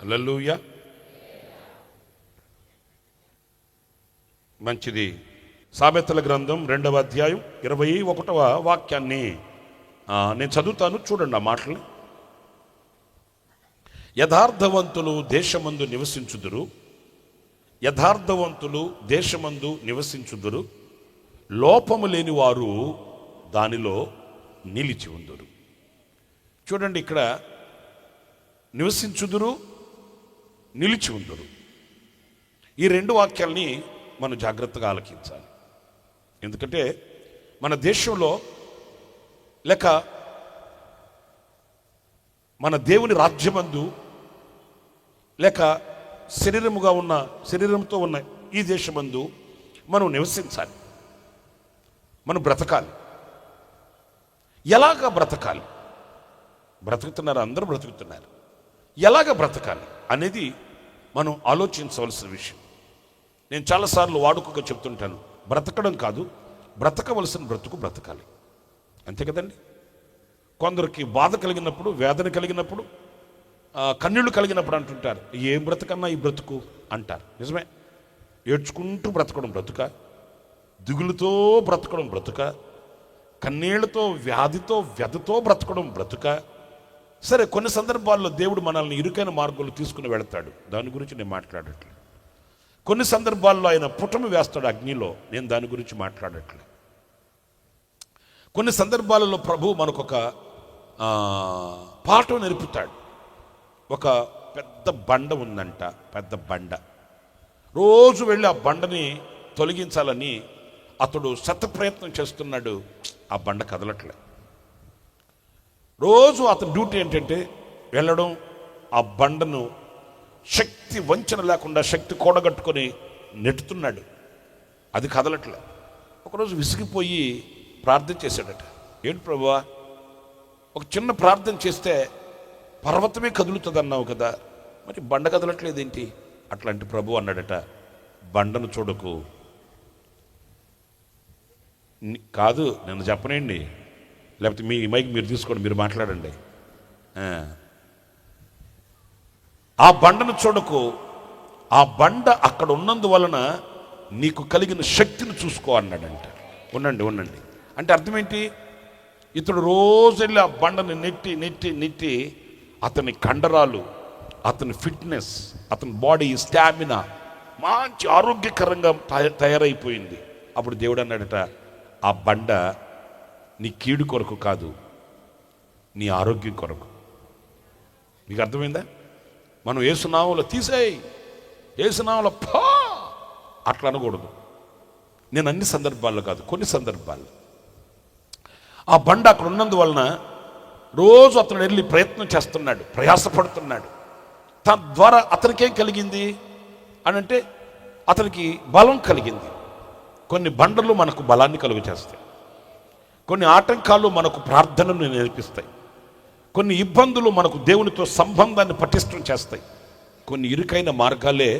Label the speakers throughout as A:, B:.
A: హల్లెలూయా. మంచిది. సామెతల గ్రంథం 2వ అధ్యాయం 21వ వాక్యాన్ని నేను చదువుతాను, చూడండి ఆ మాటలు. యథార్థవంతులు దేశమందు నివసించుదురు, యథార్థవంతులు దేశమందు నివసించుదురు, లోపము లేని వారు దానిలో నిలిచి ఉందురు. చూడండి, ఇక్కడ నివసించుదురు, నిలిచి ఉందురు, ఈ రెండు వాక్యాల్ని మనం జాగ్రత్తగా ఆలకించాలి. ఎందుకంటే మన దేశంలో లేక మన దేవుని రాజ్యమందు లేక శరీరంతో ఉన్న ఈ దేశమందు మనం నివసించాలి, మనం బ్రతకాలి. ఎలాగ బ్రతకాలి? బ్రతుకుతున్నారు, అందరూ బ్రతుకుతున్నారు. ఎలాగ బ్రతకాలి అనేది మనం ఆలోచించవలసిన విషయం. నేను చాలాసార్లు వాడుకగా చెప్తుంటాను, బ్రతకడం కాదు, బ్రతకవలసిన బ్రతుకు బ్రతకాలి. అంతే కదండి. కొందరికి బాధ కలిగినప్పుడు, వేదన కలిగినప్పుడు, కన్నీళ్లు కలిగినప్పుడు అంటుంటారు, ఏం బ్రతకన్నా ఈ బ్రతుకు అంటారు. నిజమే. ఏడ్చుకుంటూ బ్రతకడం బ్రతుక, దిగులుతో బ్రతకడం బ్రతుక, కన్నీళ్లతో వ్యాధితో వ్యధతో బ్రతకడం బ్రతుక. సరే, కొన్ని సందర్భాల్లో దేవుడు మనల్ని ఇరుకైన మార్గంలో తీసుకుని వెళతాడు, దాని గురించి నేను మాట్లాడట్లేదు. కొన్ని సందర్భాల్లో ఆయన పుటమి వేస్తాడు అగ్నిలో, నేను దాని గురించి మాట్లాడట్లేదు. కొన్ని సందర్భాలలో ప్రభు మనకొక పాఠం నేర్పుతాడు. ఒక పెద్ద బండ ఉందంట, పెద్ద బండ. రోజు వెళ్ళి ఆ బండని తొలగించాలని అతడు శతప్రయత్నం చేస్తున్నాడు, ఆ బండ కదలట్లే. రోజు అతని డ్యూటీ ఏంటంటే వెళ్ళడం, ఆ బండను శక్తి వంచన లేకుండా శక్తి కూడగట్టుకొని నెట్టుతున్నాడు, అది కదలట్లే. ఒకరోజు విసిగిపోయి ప్రార్థన చేశాడట. ఏంటి ప్రభువా, ఒక చిన్న ప్రార్థన చేస్తే పర్వతమే కదులుతుంది అన్నావు కదా, మరి బండ కదలట్లేదేంటి? అట్లాంటి ప్రభు అన్నాడట, బండను చూడకు. కాదు, నేను చెప్పనండి, లేకపోతే మీ మైక్ మీరు తీసుకోండి, మీరు మాట్లాడండి. ఆ బండను చూడకు, ఆ బండ అక్కడ ఉన్నందువలన నీకు కలిగిన శక్తిని చూసుకో అన్నాడంట. ఉండండి. అంటే అర్థం ఏంటి? ఇతడు రోజు వెళ్ళి ఆ బండని నెట్టి అతని కండరాలు, అతని ఫిట్నెస్, అతని బాడీ స్టామినా మంచి ఆరోగ్యకరంగా తయారైపోయింది. అప్పుడు దేవుడు అన్నాడట, ఆ బండ నీ కీడు కొరకు కాదు, నీ ఆరోగ్యం కొరకు. మీకు అర్థమైందా? మనం యేసునామంలో తీసేయి, యేసునామంలో పా అట్లా అనకూడదు. నేను అన్ని సందర్భాల్లో కాదు, కొన్ని సందర్భాల్లో ఆ బండ అక్కడ ఉన్నందువలన రోజు అతను వెళ్ళి ప్రయత్నం చేస్తున్నాడు, ప్రయాసపడుతున్నాడు. తద్వారా అతనికేం కలిగింది అని అంటే అతనికి బలం కలిగింది. కొన్ని బండలు మనకు బలాన్ని కలుగు చేస్తాయి, కొన్ని ఆటంకాలు మనకు ప్రార్థనను నేర్పిస్తాయి, కొన్ని ఇబ్బందులు మనకు దేవునితో సంబంధాన్ని పటిష్టం చేస్తాయి, కొన్ని ఇరుకైన మార్గాలే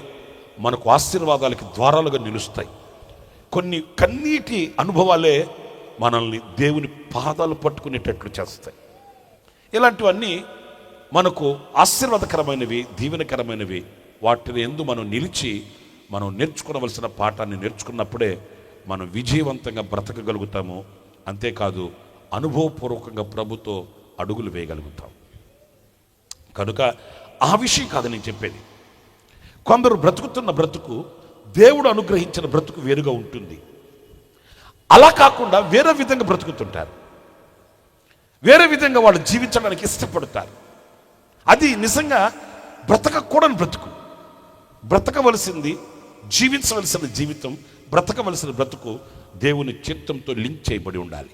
A: మనకు ఆశీర్వాదాలకి ద్వారాలుగా నిలుస్తాయి, కొన్ని కన్నీటి అనుభవాలే మనల్ని దేవుని పాదాలు పట్టుకునేటట్లు చేస్తాయి. ఇలాంటివన్నీ మనకు ఆశీర్వాదకరమైనవి, దీవెనకరమైనవి. వాటిని యందు మనం నిలిచి మనం నేర్చుకోవలసిన పాఠాన్ని నేర్చుకున్నప్పుడే మనం విజయవంతంగా బ్రతకగలుగుతాము. అంతేకాదు, అనుభవపూర్వకంగా ప్రభుతో అడుగులు వేయగలుగుతాం. కనుక ఆ విషయం కాదు నేను చెప్పేది. కొందరు బ్రతుకుతున్న బ్రతుకు దేవుడు అనుగ్రహించిన బ్రతుకు వేరుగా ఉంటుంది. అలా కాకుండా వేరే విధంగా బ్రతుకుతుంటారు, వేరే విధంగా వాళ్ళు జీవించడానికి ఇష్టపడతారు. అది నిజంగా బ్రతకకూడని బ్రతుకు. బ్రతకవలసింది, జీవించవలసిన జీవితం, బ్రతకవలసిన బ్రతుకు దేవుని చిత్తంతో లింక్ చేయబడి ఉండాలి,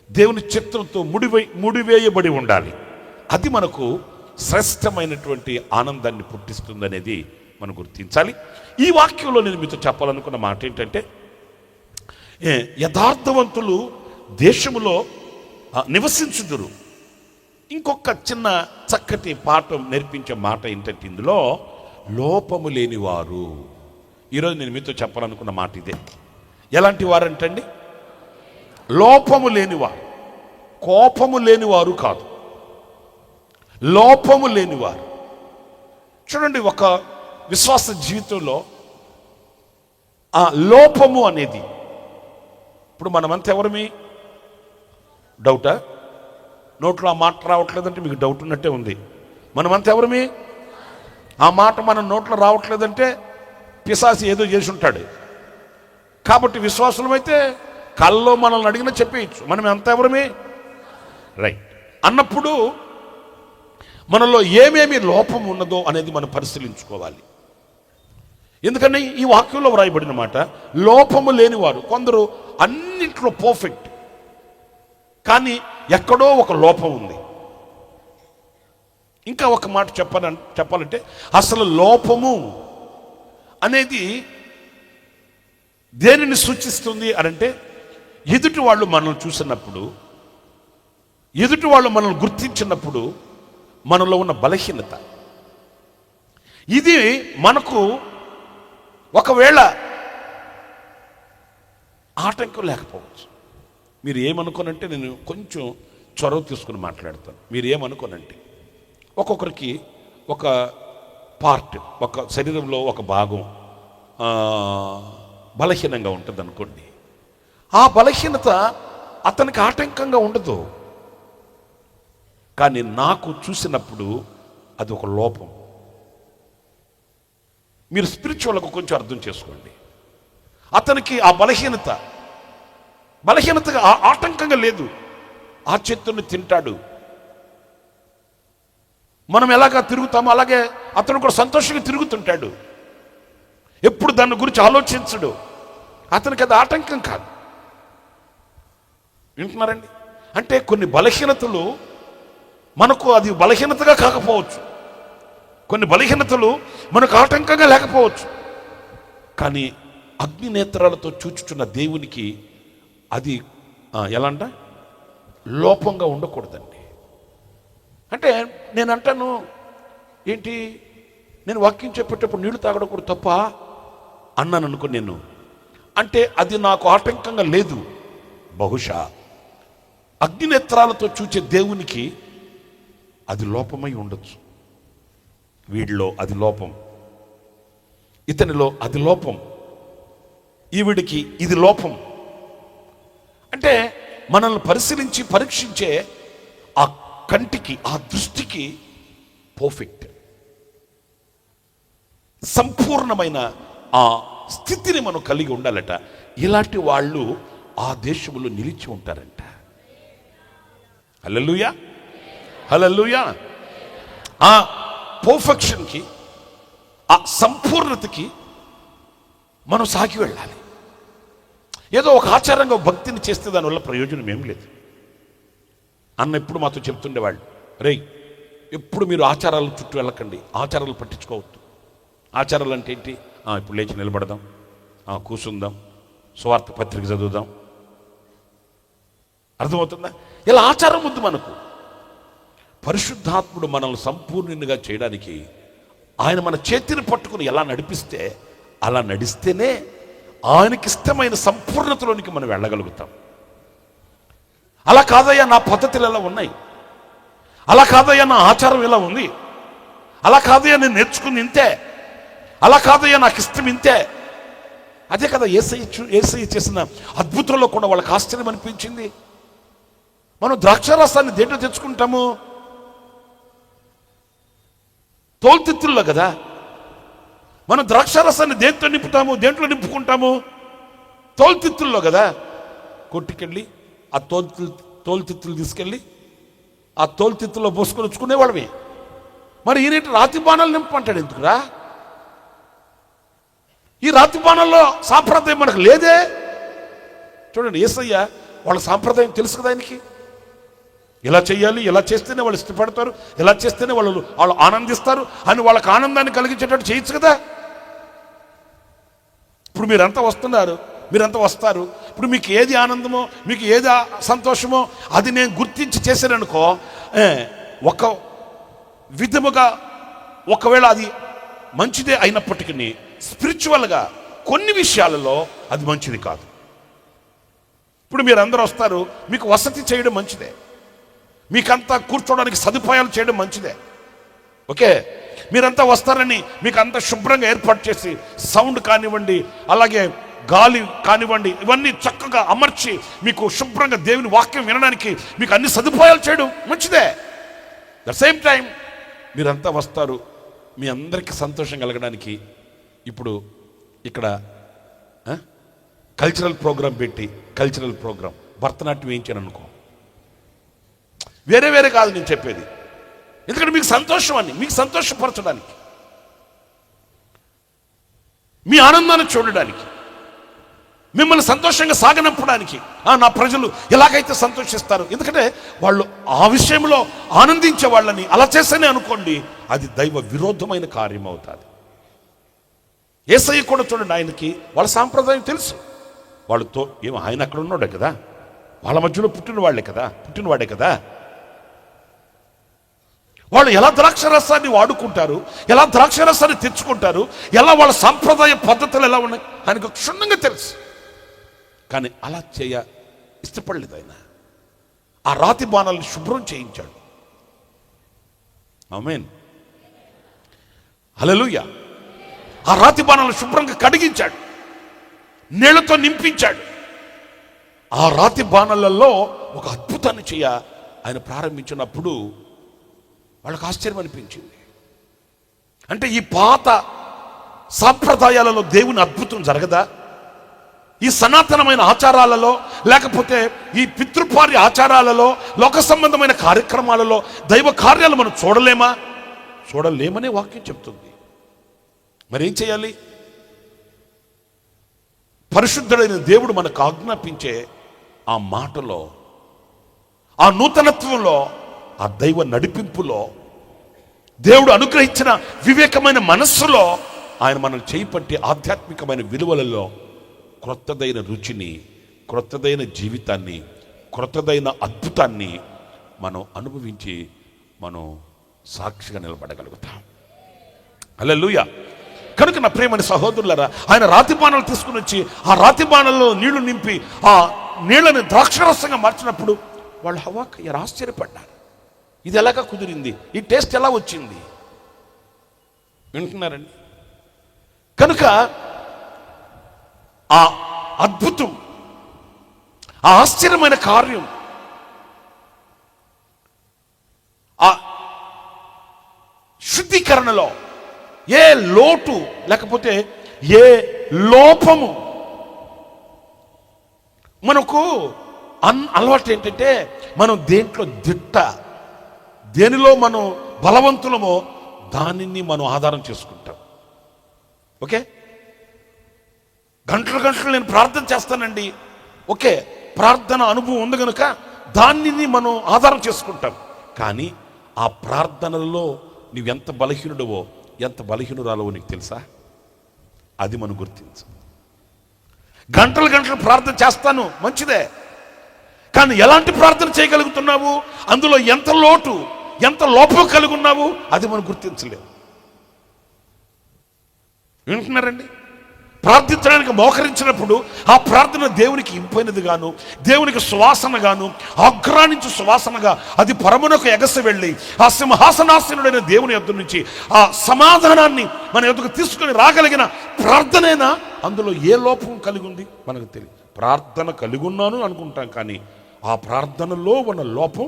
A: దేవుని చిత్తంతో ముడివేయబడి ఉండాలి. అది మనకు శ్రేష్టమైనటువంటి ఆనందాన్ని పుట్టిస్తుంది అనేది మనం గుర్తించాలి. ఈ వాక్యంలో నేను మీతో చెప్పాలనుకున్న మాట ఏంటంటే, యథార్థవంతులు దేశములో నివసించుదురు. ఇంకొక చిన్న చక్కటి పాఠం నేర్పించే మాట ఏంటంటే, ఇందులో లోపము లేనివారు. ఈరోజు నేను మీతో చెప్పాలనుకున్న మాట ఇదే. ఎలాంటి వారంటండి? లోపము లేనివారు, కోపము లేనివారు కాదు, లోపము లేనివారు. చూడండి, ఒక విశ్వాస జీవితంలో ఆ లోపము అనేది, ఇప్పుడు మనమంతా ఎవరమి? డౌటా? నోట్లో ఆ మాట రావట్లేదంటే మీకు డౌట్ ఉన్నట్టే ఉంది. మనమంతా ఎవరమి? ఆ మాట మన నోట్లో రావట్లేదంటే పిశాసి ఏదో చేసి ఉంటాడు. కాబట్టి విశ్వాసులమైతే కల్లో మనల్ని అడిగినా చెప్పేయచ్చు. మనం ఎంత ఎవరమి? రైట్ అన్నప్పుడు మనలో ఏమేమి లోపం ఉన్నదో అనేది మనం పరిశీలించుకోవాలి. ఎందుకని ఈ వాక్యంలో వ్రాయబడిన మాట, లోపము లేనివారు. కొందరు అన్నింటిలో పర్ఫెక్ట్, కానీ ఎక్కడో ఒక లోపం ఉంది. ఇంకా ఒక మాట చెప్పాలంటే అసలు లోపము అనేది దేనిని సూచిస్తుంది అనంటే, ఎదుటి వాళ్ళు మనల్ని చూసినప్పుడు, ఎదుటి వాళ్ళు మనల్ని గుర్తించినప్పుడు మనలో ఉన్న బలహీనత. ఇది మనకు ఒకవేళ ఆటంకం లేకపోవచ్చు. మీరు ఏమనుకోనంటే, నేను కొంచెం చొరవ తీసుకుని మాట్లాడతాను. మీరు ఏమనుకోనంటే, ఒక్కొక్కరికి ఒక పార్ట్, ఒక శరీరంలో ఒక భాగం బలహీనంగా ఉంటుంది అనుకోండి. ఆ బలహీనత అతనికి ఆటంకంగా ఉండదు, కానీ నాకు చూసినప్పుడు అది ఒక లోపం. మీరు స్పిరిచువల్గా కొంచెం అర్థం చేసుకోండి. అతనికి ఆ బలహీనతగా ఆటంకంగా లేదు. ఆ చేతుల్ని తింటాడు. మనం ఎలాగా తిరుగుతామో అలాగే అతను కూడా సంతోషంగా తిరుగుతుంటాడు. ఎప్పుడు దాని గురించి ఆలోచించడు. అతనికి అది ఆటంకం కాదు. వింటున్నారండి? అంటే కొన్ని బలహీనతలు మనకు అది బలహీనతగా కాకపోవచ్చు, కొన్ని బలహీనతలు మనకు ఆటంకంగా లేకపోవచ్చు, కానీ అగ్ని నేత్రాలతో చూచుచున్న దేవునికి అది ఎలా అంట లోపంగా ఉండకూడదండి. అంటే నేను అంటాను, ఏంటి నేను వాక్యం చెప్పేటప్పుడు నీళ్లు తాగడం కూడా తప్ప అన్నాను అనుకో నేను, అంటే అది నాకు ఆటంకంగా లేదు. బహుశా అగ్నినేత్రాలతో చూచే దేవునికి అది లోపమై ఉండొచ్చు. వీడిలో అది లోపం, ఇతనిలో అది లోపం, ఈవిడికి ఇది లోపం. అంటే మనల్ని పరిశీలించి పరీక్షించే ఆ కంటికి, ఆ దృష్టికి పర్ఫెక్ట్, సంపూర్ణమైన ఆ స్థితిని మనం కలిగి ఉండాలట. ఇలాంటి వాళ్ళు ఆ దేశంలో నిలిచి ఉంటారంట. హల్లెలూయా, హల్లెలూయా. ఆ పర్ఫెక్షన్కి, ఆ సంపూర్ణతకి మనం సాగి వెళ్ళాలి. ఏదో ఒక ఆచారంగా భక్తిని చేస్తే దానివల్ల ప్రయోజనం ఏం లేదు. అన్న ఎప్పుడు మాతో చెప్తుండేవాళ్ళు, రేయ్ ఎప్పుడు మీరు ఆచారాల చుట్టూ వెళ్ళకండి, ఆచారాలు పట్టించుకోవద్దు. ఆచారాలు అంటే ఏంటి? ఇప్పుడు లేచి నిలబడదాం, కూర్చుందాం, స్వార్థ పత్రిక చదువుదాం. అర్థమవుతుందా? ఇలా ఆచారం వద్దు మనకు. పరిశుద్ధాత్ముడు మనల్ని సంపూర్ణంగా చేయడానికి ఆయన మన చేతిని పట్టుకుని ఎలా నడిపిస్తే అలా నడిస్తేనే ఆయనకి ఇష్టమైన సంపూర్ణతలోనికి మనం వెళ్ళగలుగుతాం. అలా కాదయ్యా నా పద్ధతులు ఎలా ఉన్నాయి, అలా కాదయ్యా నా ఆచారం ఇలా ఉంది, అలా కాదయ్యా నేను నేర్చుకుని ఇంతే, అలా కాదయ్యా నాకు ఇష్టం ఇంతే. అదే కదా యేసయ్య చేసిన అద్భుతంలో కూడా వాళ్ళకి ఆశ్చర్యం అనిపించింది. మనం ద్రాక్షారసాన్ని దేంట్లో తెచ్చుకుంటాము? తోలుతిత్తుల్లో కదా. మనం ద్రాక్షారసాన్ని దేంట్లో నింపుతాము, దేంట్లో నింపుకుంటాము? తోలుతిత్తుల్లో కదా. కొట్టుకెళ్ళి ఆ తోలుతిత్తులు తీసుకెళ్ళి ఆ తోలుతిత్తుల్లో పోసుకొని వచ్చుకునేవాళ్ళమే. మరి ఈయన రాతి బాణాలు నింపంటాడు ఎందుకురా? ఈ రాతి బాణాల్లో సాంప్రదాయం మనకు లేదే. చూడండి, యేసయ్య వాళ్ళ సాంప్రదాయం తెలుసు కదా ఆయనకి. ఇలా చెయ్యాలి, ఇలా చేస్తేనే వాళ్ళు ఇష్టపడతారు, ఇలా చేస్తేనే వాళ్ళు ఆనందిస్తారు అని వాళ్ళకి ఆనందాన్ని కలిగించేటట్టు చేయొచ్చు కదా. ఇప్పుడు మీరంతా వస్తున్నారు, మీరంతా వస్తారు. ఇప్పుడు మీకు ఏది ఆనందమో, మీకు ఏది సంతోషమో అది నేను గుర్తించి చేశాననుకో, ఒక విధముగా ఒకవేళ అది మంచిదే అయినప్పటికీ స్పిరిచువల్గా కొన్ని విషయాలలో అది మంచిది కాదు. ఇప్పుడు మీరందరూ వస్తారు, మీకు వసతి చేయడం మంచిదే, మీకంతా కూర్చోవడానికి సదుపాయాలు చేయడం మంచిదే, ఓకే. మీరంతా వస్తారని మీకు అంత శుభ్రంగా ఏర్పాటు చేసి సౌండ్ కానివ్వండి, అలాగే గాలి కానివ్వండి, ఇవన్నీ చక్కగా అమర్చి మీకు శుభ్రంగా దేవుని వాక్యం వినడానికి మీకు అన్ని సదుపాయాలు చేయడం మంచిదే. ద సేమ్ టైం మీరంతా వస్తారు, మీ అందరికీ సంతోషం కలగడానికి ఇప్పుడు ఇక్కడ కల్చరల్ ప్రోగ్రాం పెట్టి, కల్చరల్ ప్రోగ్రాం భరతనాట్యం వేయించాను అనుకో, వేరే వేరే కాదు నేను చెప్పేది, ఎందుకంటే మీకు సంతోషం అని, మీకు సంతోషపరచడానికి, మీ ఆనందాన్ని చూడడానికి, మిమ్మల్ని సంతోషంగా సాగనంపడానికి. నా ప్రజలు ఎలాగైతే సంతోషిస్తారు, ఎందుకంటే వాళ్ళు ఆ విషయంలో ఆనందించే వాళ్ళని అలా చేస్తేనే అనుకోండి, అది దైవ విరోధమైన కార్యం అవుతుంది. యేసయ్య కూడా చూడండి, ఆయనకి వాళ్ళ సాంప్రదాయం తెలుసు. వాళ్ళతో ఏమో ఆయన అక్కడ ఉన్నాడే కదా, వాళ్ళ మధ్యలో పుట్టినవాడే కదా. వాళ్ళు ఎలా ద్రాక్షరసాన్ని వాడుకుంటారు, ఎలా ద్రాక్షరసాన్ని తెచ్చుకుంటారు, ఎలా వాళ్ళ సాంప్రదాయ పద్ధతులు ఎలా ఉన్నాయి ఆయనకు క్షుణ్ణంగా తెలుసు. కానీ అలా ఇష్టపడలేదు ఆయన. ఆ రాతి బాణాలను శుభ్రం చేయించాడు. ఆమేన్, హల్లెలూయా. ఆ రాతి బాణాలను శుభ్రంగా కడిగించాడు, నీళ్లతో నింపించాడు. ఆ రాతి బాణాలలో ఒక అద్భుతాన్ని ఆయన ప్రారంభించినప్పుడు వాళ్ళకు ఆశ్చర్యం అనిపించింది. అంటే ఈ పాత సాంప్రదాయాలలో దేవుని అద్భుతం జరగదా? ఈ సనాతనమైన ఆచారాలలో, లేకపోతే ఈ పితృపార్య ఆచారాలలో, లోక సంబంధమైన కార్యక్రమాలలో దైవ కార్యాలు మనం చూడలేమనే వాక్యం చెప్తుంది. మరేం చేయాలి? పరిశుద్ధుడైన దేవుడు మనకు ఆజ్ఞాపించే ఆ మాటలో, ఆ నూతనత్వంలో, ఆ దైవ నడిపింపులో, దేవుడు అనుగ్రహించిన వివేకమైన మనస్సులో ఆయన మనల్ని చేపట్టి ఆధ్యాత్మికమైన విలువలలో క్రొత్తదైన రుచిని, క్రొత్తదైన జీవితాన్ని, క్రొత్తదైన అద్భుతాన్ని మనం అనుభవించి మనం సాక్షిగా నిలబడగలుగుతాం. హల్లెలూయా. కనుక నా ప్రియమైన సహోదరులారా, ఆయన రాతి బాణాలు తీసుకుని వచ్చి ఆ రాతి బాణాలలో నీళ్లు నింపి ఆ నీళ్ళని ద్రాక్షరసంగా మార్చినప్పుడు వాళ్ళు హవ్వయ్య ఆశ్చర్యపడ్డారు. ఇది ఎలాగా కుదిరింది, ఈ టేస్ట్ ఎలా వచ్చింది? వింటున్నారండి? కనుక ఆ అద్భుతం, ఆ ఆశ్చర్యమైన కార్యం, ఆ శుద్ధీకరణలో ఏ లోటు లేకపోతే ఏ లోపము మనకు అలవాటు ఏంటంటే, మనం దేంట్లో దేనిలో మనం బలవంతులమో దానిని మనం ఆధారం చేసుకుంటాం. ఓకే, గంటలు నేను ప్రార్థన చేస్తానండి, ఓకే, ప్రార్థన అనుభవం ఉంది కనుక దానిని మనం ఆధారం చేసుకుంటాం. కానీ ఆ ప్రార్థనలో నీవెంత బలహీనుడవో, ఎంత బలహీనురాలవో నీకు తెలుసా? అది మనం గుర్తించు. గంటలు ప్రార్థన చేస్తాను, మంచిదే, కానీ ఎలాంటి ప్రార్థన చేయగలుగుతున్నావు, అందులో ఎంత లోటు, ఎంత లోపం కలిగి ఉన్నావు, అది మనం గుర్తించలేము. వింటున్నారండి? ప్రార్థించడానికి మోకరించినప్పుడు ఆ ప్రార్థన దేవునికి ఇంపైనది గాను, దేవునికి సువాసన గాను, ఆగ్రానించు సువాసనగా అది పరమునకు ఎగసి వెళ్ళి ఆ సింహాసనాసనుడైన దేవుని యొద్ద నుంచి ఆ సమాధానాన్ని మన యొద్దకు తీసుకొని రాగలిగిన ప్రార్థనేనా? అందులో ఏ లోపం కలిగి ఉంది మనకు తెలియదు. ప్రార్థన కలిగి ఉన్నాను అనుకుంటాం, కానీ ఆ ప్రార్థనలో ఉన్న లోపం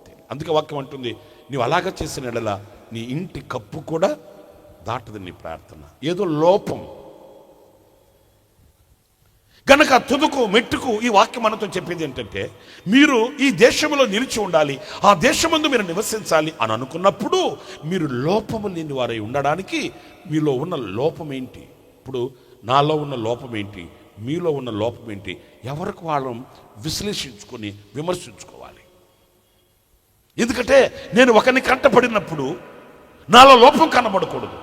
A: తెలియదు. అందుకే వాక్యం అంటుంది, నీవు అలాగా చేసిన ఎడల నీ ఇంటి కప్పు కూడా దాటదు నీ ప్రార్థన. ఏదో లోపం గనక తుదుకు మెట్టుకు ఈ వాక్యం మనతో చెప్పేది ఏంటంటే, మీరు ఈ దేశంలో నిలిచి ఉండాలి, ఆ దేశమందు మీరు నివసించాలి అని అనుకున్నప్పుడు మీరు లోపము లేని వారై ఉండడానికి మీలో ఉన్న లోపం ఏంటి? ఇప్పుడు నాలో ఉన్న లోపం ఏంటి, మీలో ఉన్న లోపం ఏంటి? ఎవరికి వాళ్ళం విశ్లేషించుకొని విమర్శించుకోవాలి. ఎందుకంటే నేను ఒకరిని కంటపడినప్పుడు నాలో లోపం కనబడకూడదు,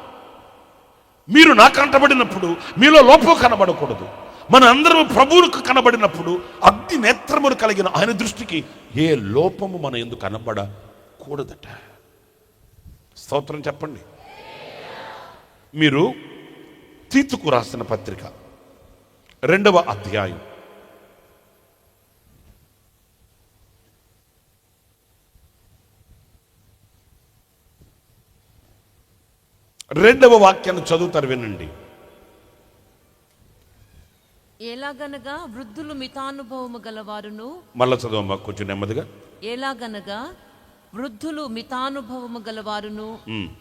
A: మీరు నా కంటబడినప్పుడు మీలో లోపం కనబడకూడదు. మన అందరం ప్రభువులకు కనబడినప్పుడు అగ్ని నేత్రములు కలిగిన ఆయన దృష్టికి ఏ లోపము మన ఎందుకు కనబడకూడదట. స్తోత్రం చెప్పండి. మీరు తీతుకు రాసిన పత్రిక 2వ అధ్యాయం 2 రెండవ వాక్యాన్ని చదువుతారు, వినండి.
B: ఎలాగనగా వృద్ధులు మితానుభవము గలవారును,
A: మళ్ళా చదవమ్మా కొంచెం నెమ్మదిగా.
B: ఎలాగనగా వృద్ధులు మితానుభవము గలవారును,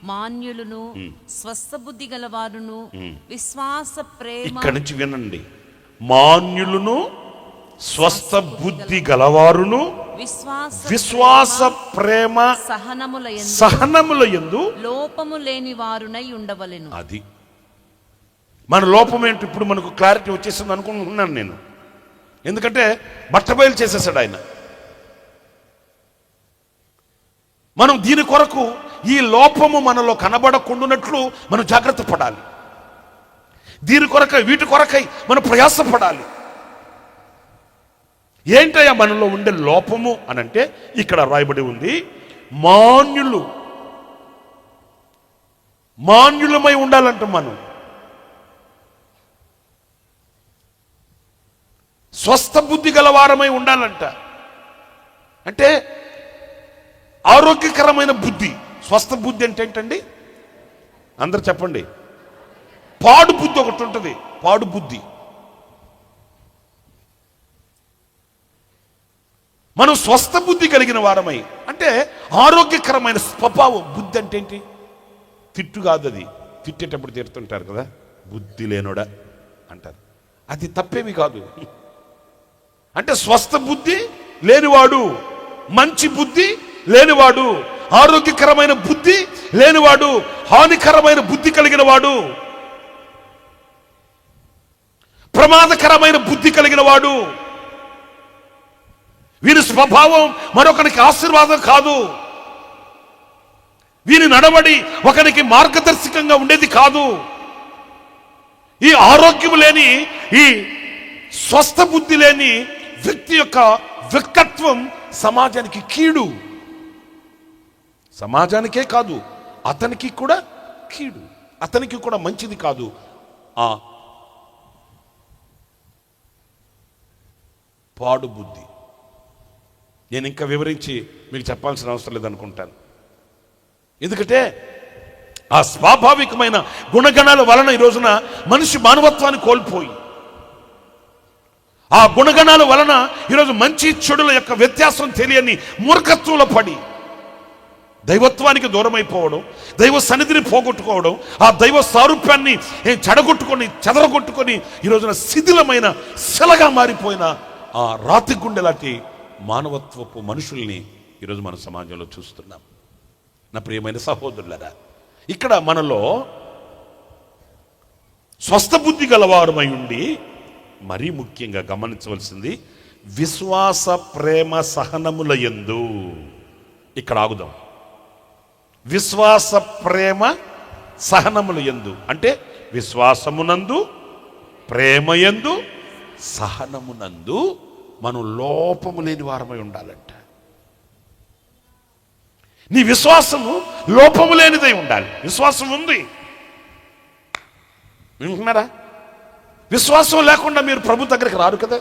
B: మాన్యులను, స్వస్థబుద్ధి గలవారును, విశ్వాస ప్రేమ.
A: ఇక్కడి నుంచి వినండి. మాన్యులను, స్వస్థ బుద్ధి గలవారును, విశ్వాస ప్రేమ సహనముల యందు
B: లోపము లేని వారునై ఉండవలెను.
A: అది మన లోపం ఏంటి ఇప్పుడు మనకు క్లారిటీ వచ్చేసింది అనుకుంటున్నాను నేను. ఎందుకంటే బట్టబయలు చేసేసాడు ఆయన. మనం దీని కొరకు ఈ లోపము మనలో కనబడకుండానట్లు మనం జాగ్రత్త పడాలి. దీని కొరకై, వీటి కొరకై మనం ప్రయాసపడాలి. ఏంటయ్యా మనలో ఉండే లోపము అనంటే ఇక్కడ రాయబడి ఉంది, మాన్యులమై ఉండాలంట. మనం స్వస్థ బుద్ధి గలవారమై ఉండాలంట. అంటే ఆరోగ్యకరమైన బుద్ధి. స్వస్థ బుద్ధి అంటే ఏంటండి? అందరు చెప్పండి. పాడు బుద్ధి ఒకటి ఉంటుంది, పాడు బుద్ధి. మనం స్వస్థ బుద్ధి కలిగిన వారమై అంటే ఆరోగ్యకరమైన స్వభావం. బుద్ధి అంటే ఏంటి? తిట్టు కాదు అది. తిట్టేటప్పుడు తిడుతుంటారు కదా, బుద్ధి లేనోడా అంటారు. అది తప్పేమి కాదు. అంటే స్వస్థ బుద్ధి లేనివాడు, మంచి బుద్ధి లేనివాడు, ఆరోగ్యకరమైన బుద్ధి లేనివాడు, హానికరమైన బుద్ధి కలిగిన వాడు, ప్రమాదకరమైన బుద్ధి కలిగిన వాడు. వీరి స్వభావం మరొకరికి ఆశీర్వాదం కాదు. వీరి నడవడి ఒకరికి మార్గదర్శకంగా ఉండేది కాదు. ఈ ఆరోగ్యం లేని, ఈ స్వస్థ బుద్ధి లేని వ్యక్తి యొక్క వ్యక్తిత్వం సమాజానికి కీడు. సమాజానికే కాదు, అతనికి కూడా కీడు, అతనికి కూడా మంచిది కాదు. ఆ పాడు బుద్ధి నేను ఇంకా వివరించి మీకు చెప్పాల్సిన అవసరం లేదనుకుంటాను. ఎందుకంటే ఆ స్వాభావికమైన గుణగణాల వలన ఈ రోజున మనిషి మానవత్వాన్ని కోల్పోయి, ఆ గుణగణాల వలన ఈరోజు మంచి చెడుల యొక్క వ్యత్యాసం తెలియని మూర్ఖత్వంలో పడి దైవత్వానికి దూరమైపోవడం, దైవ సన్నిధిని పోగొట్టుకోవడం, ఆ దైవ సారూప్యాన్ని చెదరగొట్టుకొని ఈ రోజున శిథిలమైన శిలగా మారిపోయిన ఆ రాతి గుండె లాంటి మానవత్వపు మనుషుల్ని ఈరోజు మన సమాజంలో చూస్తున్నాం. నా ప్రియమైన సహోదరులారా, ఇక్కడ మనలో స్వస్థ బుద్ధి గలవారమై ఉండి మరీ ముఖ్యంగా గమనించవలసింది విశ్వాస ప్రేమ సహనముల యందు. ఇక్కడ ఆగుదాం. విశ్వాస ప్రేమ సహనముల యందు అంటే విశ్వాసమునందు, ప్రేమయందు, సహనమునందు మనం లోపము లేని వారమై ఉండాలంట. నీ విశ్వాసము లోపము లేనిదై ఉండాలి. విశ్వాసం ఉంది, వింటున్నారా? విశ్వాసం లేకుండా మీరు ప్రభు దగ్గరికి రారు కదా.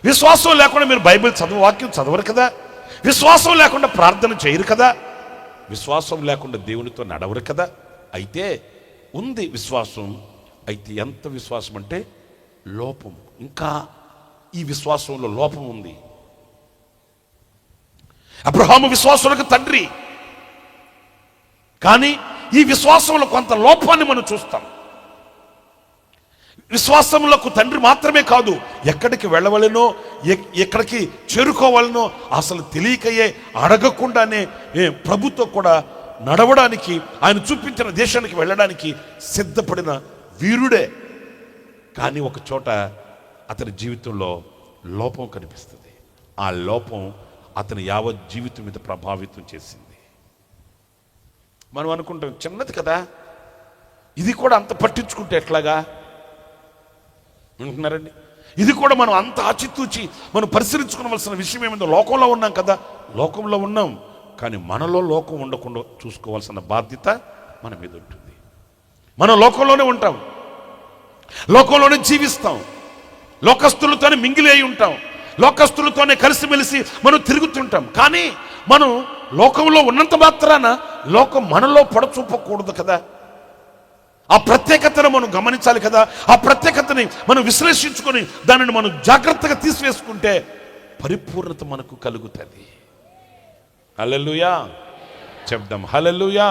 A: విశ్వాసం లేకుండా మీరు బైబిల్ వాక్యం చదవరు కదా. విశ్వాసం లేకుండా ప్రార్థన చేయరు కదా. విశ్వాసం లేకుండా దేవునితో నడవరు కదా. అయితే ఉంది విశ్వాసం. అయితే ఎంత విశ్వాసం అంటే లోపం. ఇంకా ఈ విశ్వాసంలో లోపం ఉంది. అబ్రహాము విశ్వాసులకు తండ్రి, కానీ ఈ విశ్వాసంలో కొంత లోపాన్ని మనం చూస్తాం. విశ్వాసములకు తండ్రి మాత్రమే కాదు, ఎక్కడికి వెళ్ళవలెనో, ఎక్కడికి చేరుకోవాలనో అసలు తెలియకయే, అడగకుండానే ప్రభుతో కూడా నడవడానికి, ఆయన చూపించిన దేశానికి వెళ్ళడానికి సిద్ధపడిన వీరుడే. కానీ ఒక చోట అతని జీవితంలో లోపం కనిపిస్తుంది. ఆ లోపం అతని యావత్ జీవితం మీద ప్రభావితం చేసింది. మనం అనుకుంటాం చిన్నది కదా, ఇది కూడా అంత పట్టించుకుంటే ఎట్లాగా అంటున్నారండి. ఇది కూడా మనం అంత ఆచితూచి మనం పరిశీలించుకోవలసిన విషయం ఏమిందో. లోకంలో ఉన్నాం కదా, లోకంలో ఉన్నాం, కానీ మనలో లోకం ఉండకుండా చూసుకోవాల్సిన బాధ్యత మన మీద ఉంటుంది. మనం లోకంలోనే ఉంటాం, లోకంలోనే జీవిస్తాం, లోకస్తులతోనే మింగిలి అయి ఉంటాం, లోకస్తులతోనే కలిసిమెలిసి మనం తిరుగుతుంటాం. కానీ మనం లోకంలో ఉన్నంత మాత్రాన లోకం మనలో పడచూపకూడదు కదా. ఆ ప్రత్యేకతను మనం గమనించాలి కదా. ఆ ప్రత్యేకతని మనం విశ్లేషించుకొని దానిని మనం జాగ్రత్తగా తీసివేసుకుంటే పరిపూర్ణత మనకు కలుగుతుంది. హల్లెలూయా చెప్దాం, హల్లెలూయా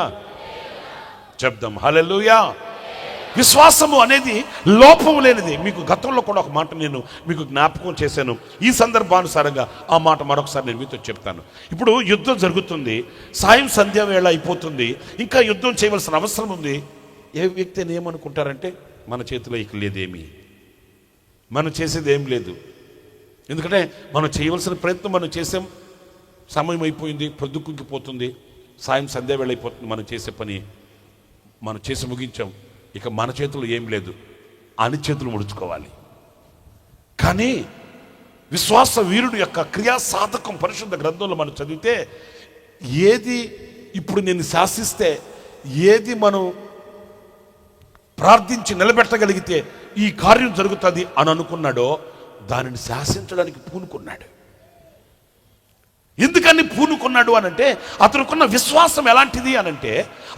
A: చెప్దాం, హల్లెలూయా. విశ్వాసము అనేది లోపం లేనిది. మీకు గతంలో కూడా ఒక మాట నేను మీకు జ్ఞాపకం చేశాను. ఈ సందర్భానుసారంగా ఆ మాట మరొకసారి నేను మీతో చెప్తాను. ఇప్పుడు యుద్ధం జరుగుతుంది, సాయం సంధ్య వేళ అయిపోతుంది, ఇంకా యుద్ధం చేయవలసిన అవసరం ఉంది. ఏ వ్యక్తిని ఏమనుకుంటారంటే మన చేతిలో ఇక లేదేమి, మనం చేసేది ఏం లేదు. ఎందుకంటే మనం చేయవలసిన ప్రయత్నం మనం చేసాం, సమయం అయిపోయింది, పొద్దుకుంకిపోతుంది, సాయం సంధ్య వేళ అయిపోతుంది, మనం చేసే పని మనం చేసి ముగించాం, ఇక మన చేతులు ఏం లేదు అని చేతులు ముడుచుకోవాలి. కానీ విశ్వాస వీరుడు యొక్క క్రియా సాధకం పరిశుద్ధ గ్రంథంలో మనం చదివితే ఏది ఇప్పుడు నేను శాసిస్తే, ఏది మనం ప్రార్థించి నిలబెట్టగలిగితే ఈ కార్యం జరుగుతుంది అని అనుకున్నాడో దానిని శాసించడానికి పూనుకున్నాడు. ఎందుకని పూనుకున్నాడు అనంటే అతనుకున్న విశ్వాసం ఎలాంటిది అనంటే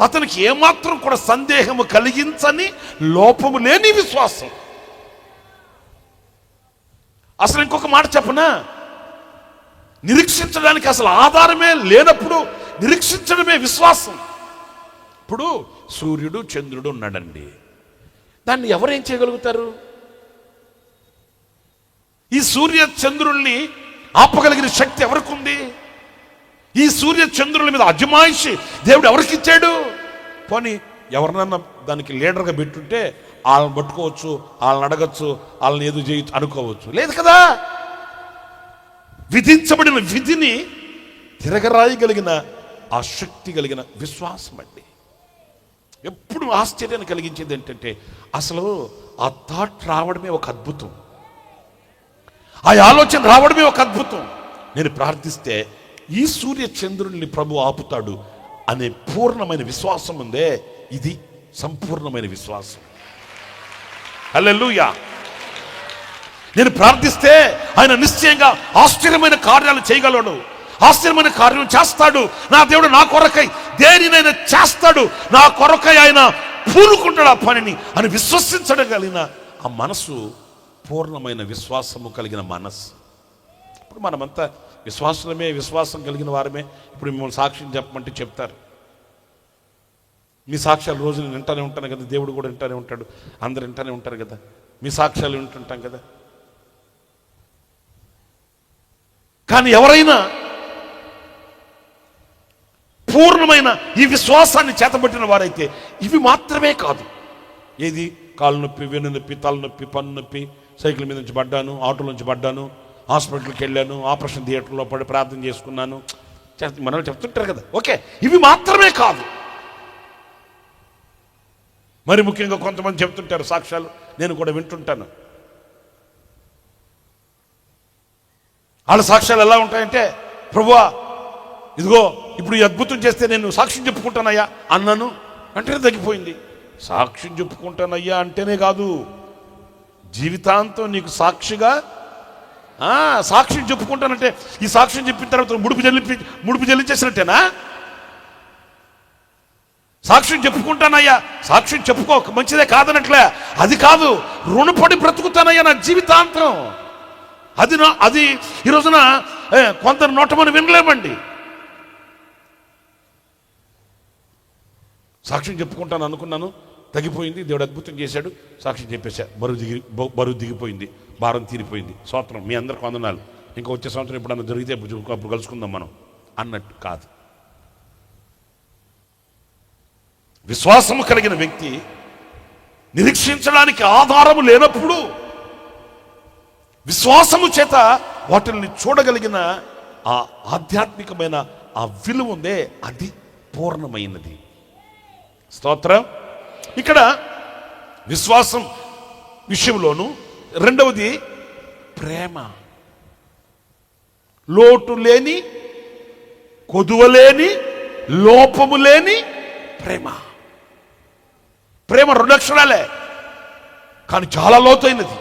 A: అతనికి ఏమాత్రం కూడా సందేహము కలిగించని లోపము లేని విశ్వాసం. అసలు ఇంకొక మాట చెప్పనా, నిరీక్షించడానికి అసలు ఆధారమే లేనప్పుడు నిరీక్షించడమే విశ్వాసం. ఇప్పుడు సూర్యుడు చంద్రుడు ఉన్నాడండి, దాన్ని ఎవరేం చేయగలుగుతారు? ఈ సూర్య చంద్రుల్ని ఆపగలిగిన శక్తి ఎవరికి ఉంది? ఈ సూర్య చంద్రుల మీద అజమాయిషి దేవుడు ఎవరికి ఇచ్చాడు? పోనీ ఎవరినన్నా దానికి లీడర్గా పెట్టుంటే వాళ్ళని పట్టుకోవచ్చు, వాళ్ళని అడగచ్చు, వాళ్ళని ఏదో చేయొచ్చు అనుకోవచ్చు. లేదు కదా, విధించబడిన విధిని తిరగరాయగలిగిన ఆ శక్తి కలిగిన విశ్వాసం అండి. ఎప్పుడు ఆశ్చర్యాన్ని కలిగించేది ఏంటంటే అసలు ఆ థాట్ రావడమే ఒక అద్భుతం, ఆ ఆలోచన రావడమే ఒక అద్భుతం. నేను ప్రార్థిస్తే ఈ సూర్య చంద్రుల్ని ప్రభు ఆపుతాడు అనే పూర్ణమైన విశ్వాసం ఉందే, ఇది సంపూర్ణమైన విశ్వాసం. హల్లెలూయా. నేను ప్రార్థిస్తే ఆయన నిశ్చయంగా ఆశ్చర్యమైన కార్యాలు చేయగలడు, ఆశ్చర్యమైన కార్యం చేస్తాడు. నా దేవుడు నా కొరకై దేనినైనా చేస్తాడు, నా కొరకై ఆయన పూనుకుంటాడు ఆ పనిని అని విశ్వసించడం కలిగిన ఆ మనసు పూర్ణమైన విశ్వాసము కలిగిన మనసు. ఇప్పుడు మనమంతా విశ్వాసమే, విశ్వాసం కలిగిన వారమే. ఇప్పుడు మిమ్మల్ని సాక్ష్యం చెప్పమంటే చెప్తారు. మీ సాక్ష్యాలు రోజు నేను వింటానే ఉంటాను కదా, దేవుడు కూడా వింటానే ఉంటాడు, అందరు వింటానే ఉంటారు కదా, మీ సాక్ష్యాలు వింటుంటాం కదా. కానీ ఎవరైనా పూర్ణమైన ఈ విశ్వాసాన్ని చేతబట్టిన వారైతే ఇవి మాత్రమే కాదు, ఏది కాళ్ళు నొప్పి, వెన్ను నొప్పి, తల నొప్పి, పన్ను నొప్పి, సైకిల్ మీద నుంచి పడ్డాను, ఆటో నుంచి పడ్డాను, హాస్పిటల్కి వెళ్ళాను, ఆపరేషన్ థియేటర్లో పడి ప్రార్థన చేసుకున్నాను, మనల్ని చెప్తుంటారు కదా. ఓకే, ఇవి మాత్రమే కాదు. మరి ముఖ్యంగా కొంతమంది చెప్తుంటారు సాక్ష్యాలు, నేను కూడా వింటుంటాను. వాళ్ళ సాక్ష్యాలు ఎలా ఉంటాయంటే, ప్రభువా ఇదిగో ఇప్పుడు ఈ అద్భుతం చేస్తే నేను సాక్ష్యం చెప్పుకుంటానయ్యా అన్నాను, వెంటనే తగ్గిపోయింది. సాక్ష్యం చెప్పుకుంటానయ్యా అంటేనే కాదు, జీవితాంతం నీకు సాక్షిగా సాక్ష్యం చెప్పుకుంటానంటే ఈ సాక్ష్యం చెప్పిన తర్వాత ముడుపు చెల్లించేసినట్టేనా? సాక్ష్యం చెప్పుకుంటానయ్యా, సాక్ష్యం చెప్పుకో, మంచిదే కాదనట్లే, అది కాదు, రుణపడి బ్రతుకుతానయ్యా నా జీవితాంతం. అది ఈ రోజున కొందరు నోటమని వినలేమండి. సాక్ష్యం చెప్పుకుంటాను అనుకున్నాను, తగ్గిపోయింది, దేవుడు అద్భుతం చేశాడు, సాక్ష్యం చెప్పేశా, బరువు దిగిపోయింది, భారం తీరిపోయింది, స్తోత్రం, మీ అందరికి వందనాలు, ఇంకా వచ్చే సంవత్సరం ఎప్పుడన్నా జరిగితే అప్పుడు కలుసుకుందాం మనం అన్నట్టు కాదు. విశ్వాసము కలిగిన వ్యక్తి నిరీక్షించడానికి ఆధారము లేనప్పుడు విశ్వాసము చేత వాటిని చూడగలిగిన ఆ ఆధ్యాత్మికమైన ఆ విలువ ఉందే, అది పూర్ణమైనది. స్తోత్రం. ఇక్కడ విశ్వాసం విషయంలోను రెండవది ప్రేమ. లోటు లేని, కొదువలేని, లోపము లేని ప్రేమ. ప్రేమ 2 అక్షరాలే, కానీ చాలా లోతైనది,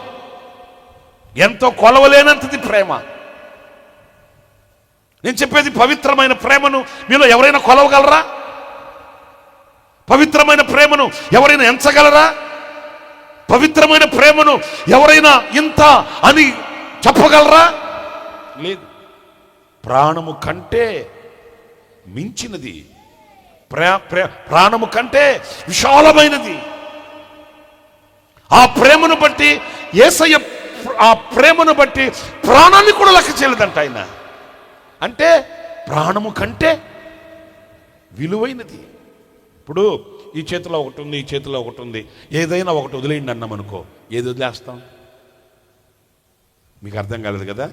A: ఎంతో కొలవలేనంతది ప్రేమ. నేను చెప్పేది పవిత్రమైన ప్రేమను మీలో ఎవరైనా కొలవగలరా? పవిత్రమైన ప్రేమను ఎవరైనా ఎంచగలరా? పవిత్రమైన ప్రేమను ఎవరైనా ఇంత అని చెప్పగలరా? లేదు. ప్రాణము కంటే మించినది, ప్రాణము కంటే విశాలమైనది. ఆ ప్రేమను బట్టి యేసయ్య ఆ ప్రేమను బట్టి ప్రాణాన్ని కూడా లెక్క చేయలేదంట ఆయన. అంటే ప్రాణము కంటే విలువైనది. ఇప్పుడు ఈ చేతిలో ఒకటి ఉంది, ఈ చేతిలో ఒకటి ఉంది, ఏదైనా ఒకటి వదిలేయండి అన్నాం అనుకో, ఏది వదిలేస్తాం? మీకు అర్థం కాలేదు కదా?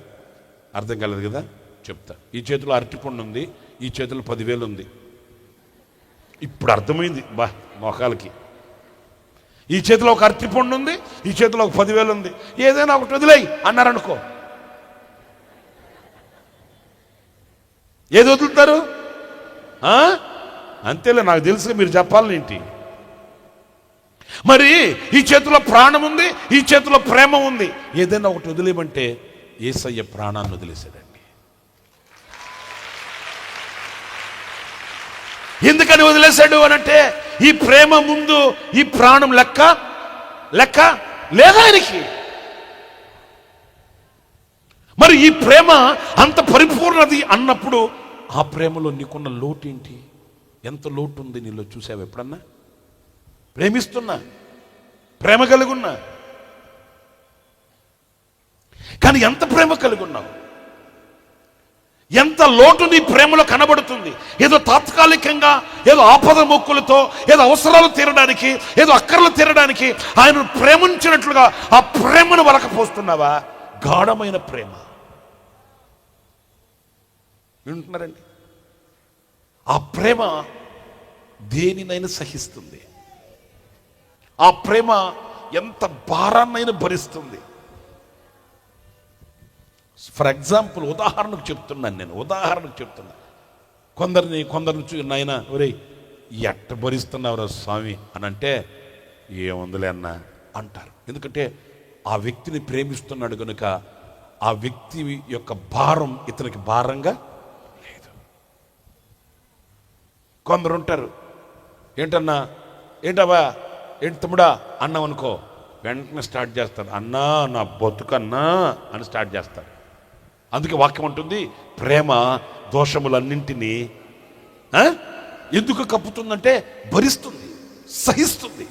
A: అర్థం కాలేదు కదా? చెప్తా. ఈ చేతిలో అరటిపండు ఉంది, ఈ చేతిలో 10,000 ఉంది. ఇప్పుడు అర్థమైంది బా మొఖాలకి. ఈ చేతిలో ఒక అరటిపండు ఉంది, ఈ చేతిలో ఒక 10,000 ఉంది, ఏదైనా ఒకటి వదిలేయి అన్నారనుకో, ఏది వదులుతారు? అంతేలే, నాకు తెలుసు మీరు చెప్పాలనేంటి. మరి ఈ చేతిలో ప్రాణం ఉంది, ఈ చేతిలో ప్రేమ ఉంది, ఏదైనా ఒకటి వదిలేయమంటే యేసయ్య ప్రాణాన్ని వదిలేశాడండి. ఎందుకని వదిలేశాడు అనంటే ఈ ప్రేమ ముందు ఈ ప్రాణం లెక్క లేదా ఆయనకి. మరి ఈ ప్రేమ అంత పరిపూర్ణది అన్నప్పుడు ఆ ప్రేమలో నీకున్న లోటు ఏంటి? ఎంత లోటు ఉంది నీలో చూసావు ఎప్పుడన్నా? ప్రేమిస్తున్నా, ప్రేమ కలిగి ఉన్నా, కానీ ఎంత ప్రేమ కలిగి ఉన్నావు? ఎంత లోటు నీ ప్రేమలో కనబడుతుంది? ఏదో తాత్కాలికంగా, ఏదో ఆపద మొక్కులతో, ఏదో అవసరాలు తీరడానికి, ఏదో అక్కర్లు తీరడానికి ఆయనను ప్రేమించినట్లుగా ఆ ప్రేమను వలకపోస్తున్నావా? గాఢమైన ప్రేమ. వింటున్నారండి? ఆ ప్రేమ దేనినైనా సహిస్తుంది. ఆ ప్రేమ ఎంత భారాన్నైనా భరిస్తుంది. ఫర్ ఎగ్జాంపుల్, ఉదాహరణకు చెప్తున్నాను నేను, కొందరిని నాయన ఒరేయ్ ఎట్ట భరిస్తున్నావురా స్వామి అని అంటే, ఏముందిలే అన్న అంటారు. ఎందుకంటే ఆ వ్యక్తిని ప్రేమిస్తున్నాడు కనుక ఆ వ్యక్తి యొక్క భారం ఇతనికి భారంగా లేదు. కొందరు ఉంటారు, ఏంటన్నా, ఏంటవా, ఏంటి తమ్ముడా అన్నాం అనుకో, వెంటనే స్టార్ట్ చేస్తారు, అన్నా నా బతుకన్నా అని స్టార్ట్ చేస్తారు. అందుకే వాక్యం ఉంటుంది, ప్రేమ దోషములన్నింటినీ ఎందుకు కప్పుతుందంటే భరిస్తుంది, సహిస్తుంది.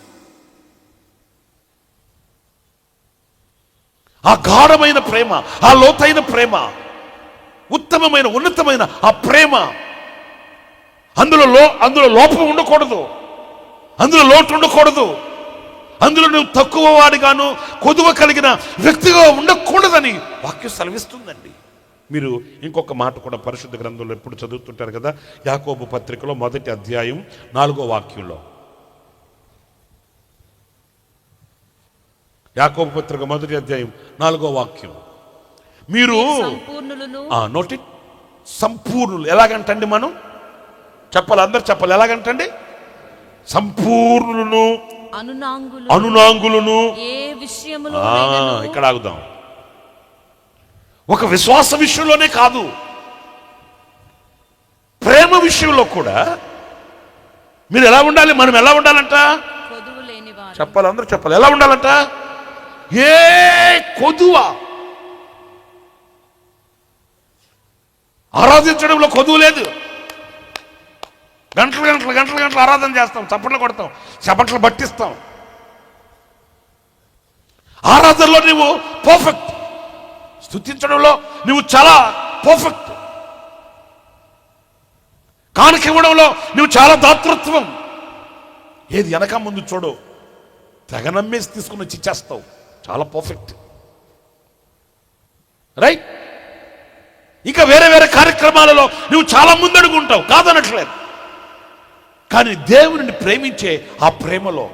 A: ఆ గాఢమైన ప్రేమ, ఆ లోతైన ప్రేమ, ఉత్తమమైన ఉన్నతమైన ఆ ప్రేమ, అందులో లోపం ఉండకూడదు, అందులో లోటు ఉండకూడదు, అందులో నువ్వు తక్కువ వాడిగాను కొదువ కలిగిన వ్యక్తిగా ఉండకూడదని వాక్యం సెలవిస్తుందండి. మీరు ఇంకొక మాట కూడా పరిశుద్ధ గ్రంథంలో ఎప్పుడు చదువుతుంటారు కదా, యాకోబు పత్రికలో 1వ అధ్యాయం 4వ వాక్యంలో, యాకోబు పత్రిక 1వ అధ్యాయం 4వ వాక్యం, మీరు నోటి సంపూర్ణులు. ఎలాగంటండి మనం చెప్పాలి, అందరు చెప్పాలి, ఎలాగంటండి? సంపూర్ణులను, అనునాంగులను. ఇక్కడ ఆగుదాం. ఒక విశ్వాస విషయంలోనే కాదు, ప్రేమ విషయంలో కూడా మీరు ఎలా ఉండాలి? మనం ఎలా ఉండాలంట? చెప్పాలి, అందరూ చెప్పాలి, ఎలా ఉండాలంట? ఏ కొదువ, ఆరాధించడంలో కొదువు లేదు. గంటలు ఆరాధన చేస్తాం, చప్పట్లు కొడతాం, చప్పట్లు పట్టిస్తాం. ఆరాధనలో నువ్వు పర్ఫెక్ట్, స్తుతించడంలో నువ్వు చాలా పర్ఫెక్ట్, కానుక ఇవ్వడంలో నువ్వు చాలా దాతృత్వం. ఏది వెనక ముందు చూడు, తెగ నమ్మేసి తీసుకుని వచ్చి ఇచ్చేస్తావు, చాలా పర్ఫెక్ట్, రైట్? ఇంకా వేరే వేరే కార్యక్రమాలలో నువ్వు చాలా ముందడుగుంటావు, కాదనట్లేదు. కానీ దేవుని ప్రేమించే ఆ ప్రేమలో,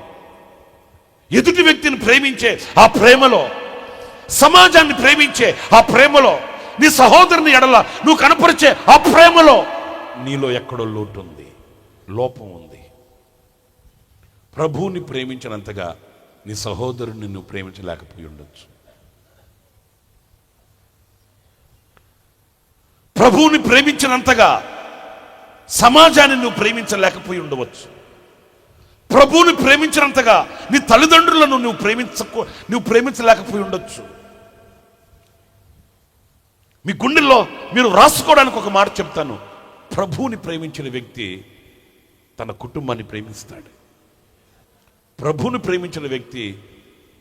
A: ఎదుటి వ్యక్తిని ప్రేమించే ఆ ప్రేమలో, సమాజాన్ని ప్రేమించే ఆ ప్రేమలో, నీ సహోదరుని ఎడల నువ్వు కనపరిచే ఆ ప్రేమలో నీలో ఎక్కడో లోటు ఉంది, లోపం ఉంది. ప్రభువుని ప్రేమించినంతగా నీ సహోదరుని నువ్వు ప్రేమించలేకపోయి ఉండొచ్చు. ప్రభువుని ప్రేమించినంతగా సమాజాన్ని నువ్వు ప్రేమించలేకపోయి ఉండవచ్చు. ప్రభువుని ప్రేమించినంతగా నీ తల్లిదండ్రులను నువ్వు ప్రేమించలేకపోయి ఉండొచ్చు. మీ గుండెల్లో మీరు రాసుకోవడానికి ఒక మాట చెప్తాను. ప్రభువుని ప్రేమించిన వ్యక్తి తన కుటుంబాన్ని ప్రేమిస్తాడు. ప్రభువుని ప్రేమించిన వ్యక్తి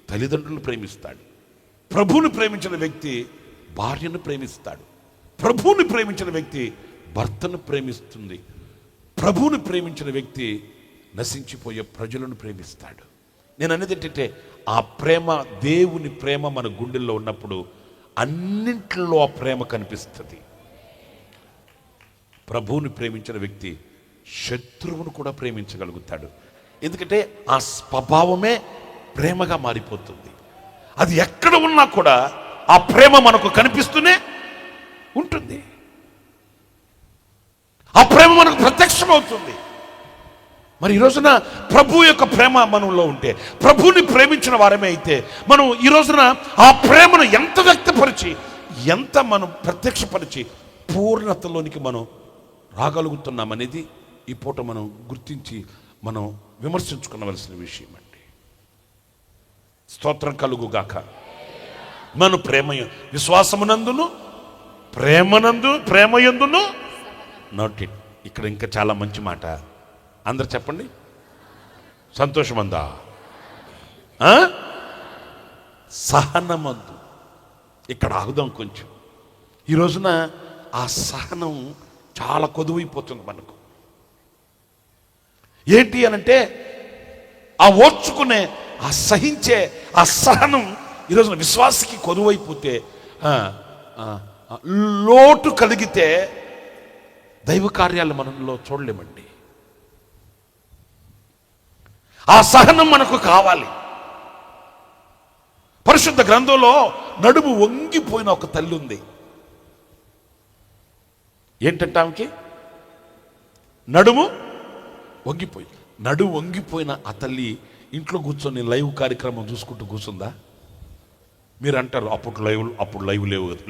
A: తల్లిదండ్రులను ప్రేమిస్తాడు. ప్రభువుని ప్రేమించిన వ్యక్తి భార్యను ప్రేమిస్తాడు. ప్రభువుని ప్రేమించిన వ్యక్తి భర్తను ప్రేమిస్తుంది. ప్రభువుని ప్రేమించిన వ్యక్తి నశించిపోయే ప్రజలను ప్రేమిస్తాడు. నేను అనేది ఏంటంటే, ఆ ప్రేమ, దేవుని ప్రేమ మన గుండెల్లో ఉన్నప్పుడు అన్నింటిలో ఆ ప్రేమ కనిపిస్తుంది. ప్రభువుని ప్రేమించిన వ్యక్తి శత్రువును కూడా ప్రేమించగలుగుతాడు. ఎందుకంటే ఆ స్వభావమే ప్రేమగా మారిపోతుంది. అది ఎక్కడ ఉన్నా కూడా ఆ ప్రేమ మనకు కనిపిస్తూనే ఉంటుంది. ఆ ప్రేమ మనకు ప్రత్యక్షమవుతుంది. మరి ఈ రోజున ప్రభు యొక్క ప్రేమ మనలో ఉంటే, ప్రభువుని ప్రేమించిన వారమే అయితే, మనం ఈ రోజున ఆ ప్రేమను ఎంత వ్యక్తపరిచి, ఎంత మనం ప్రత్యక్షపరిచి పూర్ణతలోనికి మనం రాగలుగుతున్నామనేది ఈ పూట మనం గుర్తించి మనం విమర్శించుకునవలసిన విషయం అండి. స్తోత్రం కలుగుగాక. మన విశ్వాసమునందును ప్రేమయందును నోటి. ఇక్కడ ఇంకా చాలా మంచి మాట. అందరు చెప్పండి, సంతోషమందా? సహనమందు. ఇక్కడ ఆగుదాం కొంచెం. ఈ రోజున ఆ సహనం చాలా కొదువైపోతుంది మనకు. ఏంటి అనంటే, ఆ ఓర్చుకునే, ఆ సహించే ఆ సహనం ఈరోజున విశ్వాసకి కొదువైపోతే, లోటు కలిగితే దైవ కార్యాలు మనలో చూడలేమండి. ఆ సహనం మనకు కావాలి. పరిశుద్ధ గ్రంథంలో నడుము వంగిపోయిన ఒక తల్లి ఉంది. ఏంటంటే ఆమెకి నడుము వంగిపోయిన ఆ తల్లి ఇంట్లో కూర్చొని లైవ్ కార్యక్రమం చూసుకుంటూ కూర్చుందా? మీరు అంటారు, అప్పుడు లైవ్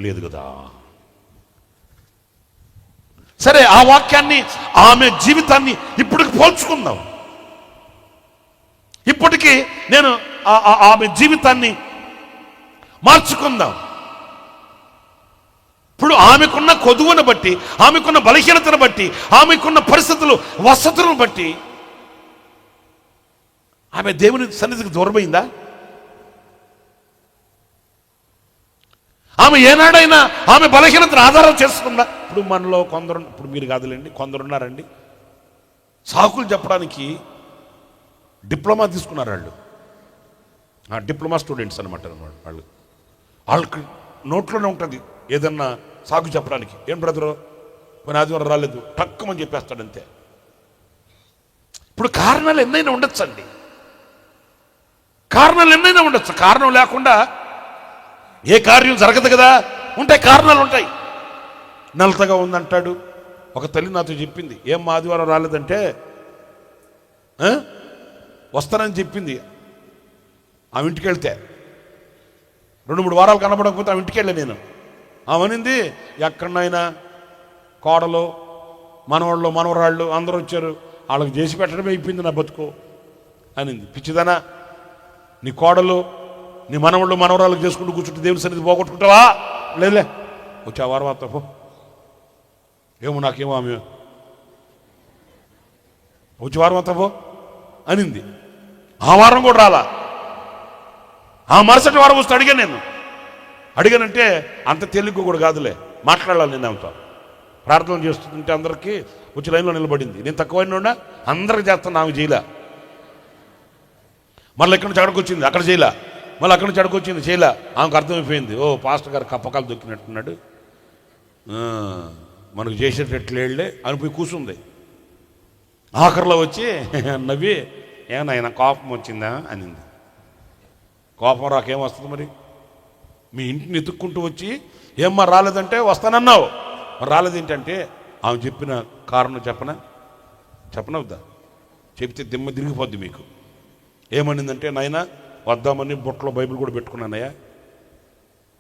A: లేదు కదా. సరే, ఆ వాక్యాన్ని, ఆమె జీవితాన్ని ఇప్పటికి పోల్చుకుందాం. ఇప్పటికీ నేను ఆమె జీవితాన్ని మార్చుకుందాం. ఇప్పుడు ఆమెకున్న కొదువును బట్టి, ఆమెకున్న బలహీనతను బట్టి, ఆమెకున్న పరిస్థితులు, వసతులను బట్టి ఆమె దేవుని సన్నిధికి దూరమైందా? ఆమె ఏనాడైనా ఆమె బలహీనతను ఆధారం చేసుకుందా? ఇప్పుడు మనలో కొందరు, ఇప్పుడు మీరు కాదులేండి, కొందరున్నారండి సాకులు చెప్పడానికి డిప్లొమా తీసుకున్నారు. డిప్లొమా స్టూడెంట్స్ అనమాట. వాళ్ళకి నోట్లోనే ఉంటుంది ఏదన్నా సాకు చెప్పడానికి. ఏం బ్రదరు, కొన్ని ఆదివారం రాలేదు, టక్కుమని చెప్పేస్తాడు అంతే. ఇప్పుడు కారణాలు ఎన్నైనా ఉండొచ్చండి, కారణం లేకుండా ఏ కార్యం జరగదు కదా. ఉంటాయి, కారణాలు ఉంటాయి. నలతగా ఉందంటాడు. ఒక తల్లి నాతో చెప్పింది, ఏం ఆదివారం రాలేదంటే, వస్తానని చెప్పింది. ఆమె ఇంటికి వెళ్తే 2-3 వారాలు కనబడకపోతే ఆమె ఇంటికి వెళ్ళా నేను. ఆమెనింది, ఎక్కడనైనా కోడలు, మనవాళ్ళు, మనవరాళ్ళు అందరూ వచ్చారు, వాళ్ళకి చేసి పెట్టడమే అయిపోయింది నా బతుకు అనింది. పిచ్చిదనా, నీ కోడలు, నీ మనవాళ్ళు, మనవరాళ్ళకి చేసుకుంటూ కూర్చుంటే దేవుని సన్నిధి పోగొట్టుకుంటావా? లేదులే, వచ్చి ఆ వారం పో, ఏమో నాకేమో, ఆమె వచ్చి వారం పో అనింది. ఆ వారం కూడా రాలా. ఆ మరుసటి వారం వస్తే అడిగానంటే అంత తేలిక కూడా కాదులే, మాట్లాడాలి. నేను ఆమెతో ప్రార్థన చేస్తుంటే అందరికీ వచ్చి లైన్లో నిలబడింది. నేను తక్కువైనా అందరికి చేస్తాను, ఆమె చేయలే. మళ్ళీ ఎక్కడి నుంచి అక్కడికి వచ్చింది, అక్కడ చేయలే. మళ్ళీ అక్కడి నుంచి అక్కడికి వచ్చింది, చేయలే. ఆమెకు అర్థమైపోయింది, ఓ పాస్టర్ గారు కప్పకాలు దొక్కినట్టున్నాడు, మనకు చేసేటట్లేళ్లే అని పోయి కూర్చుంది. ఆఖరిలో వచ్చి నవ్వి, ఏమన్నా కోపం వచ్చిందా అనింది. కోపం రాకేమొస్తుంది మరి? మీ ఇంటిని ఎత్తుక్కుంటూ వచ్చి ఏమ్మా రాలేదంటే వస్తానన్నావు, మరి రాలేదేంటంటే ఆమె చెప్పిన కారణం చెప్పనవద్దా? చెప్తే దిమ్మ తిరిగిపోద్ది మీకు. ఏమనిందంటే, నాయన వద్దామని బొట్టలో బైబిల్ కూడా పెట్టుకున్నానయ్యా,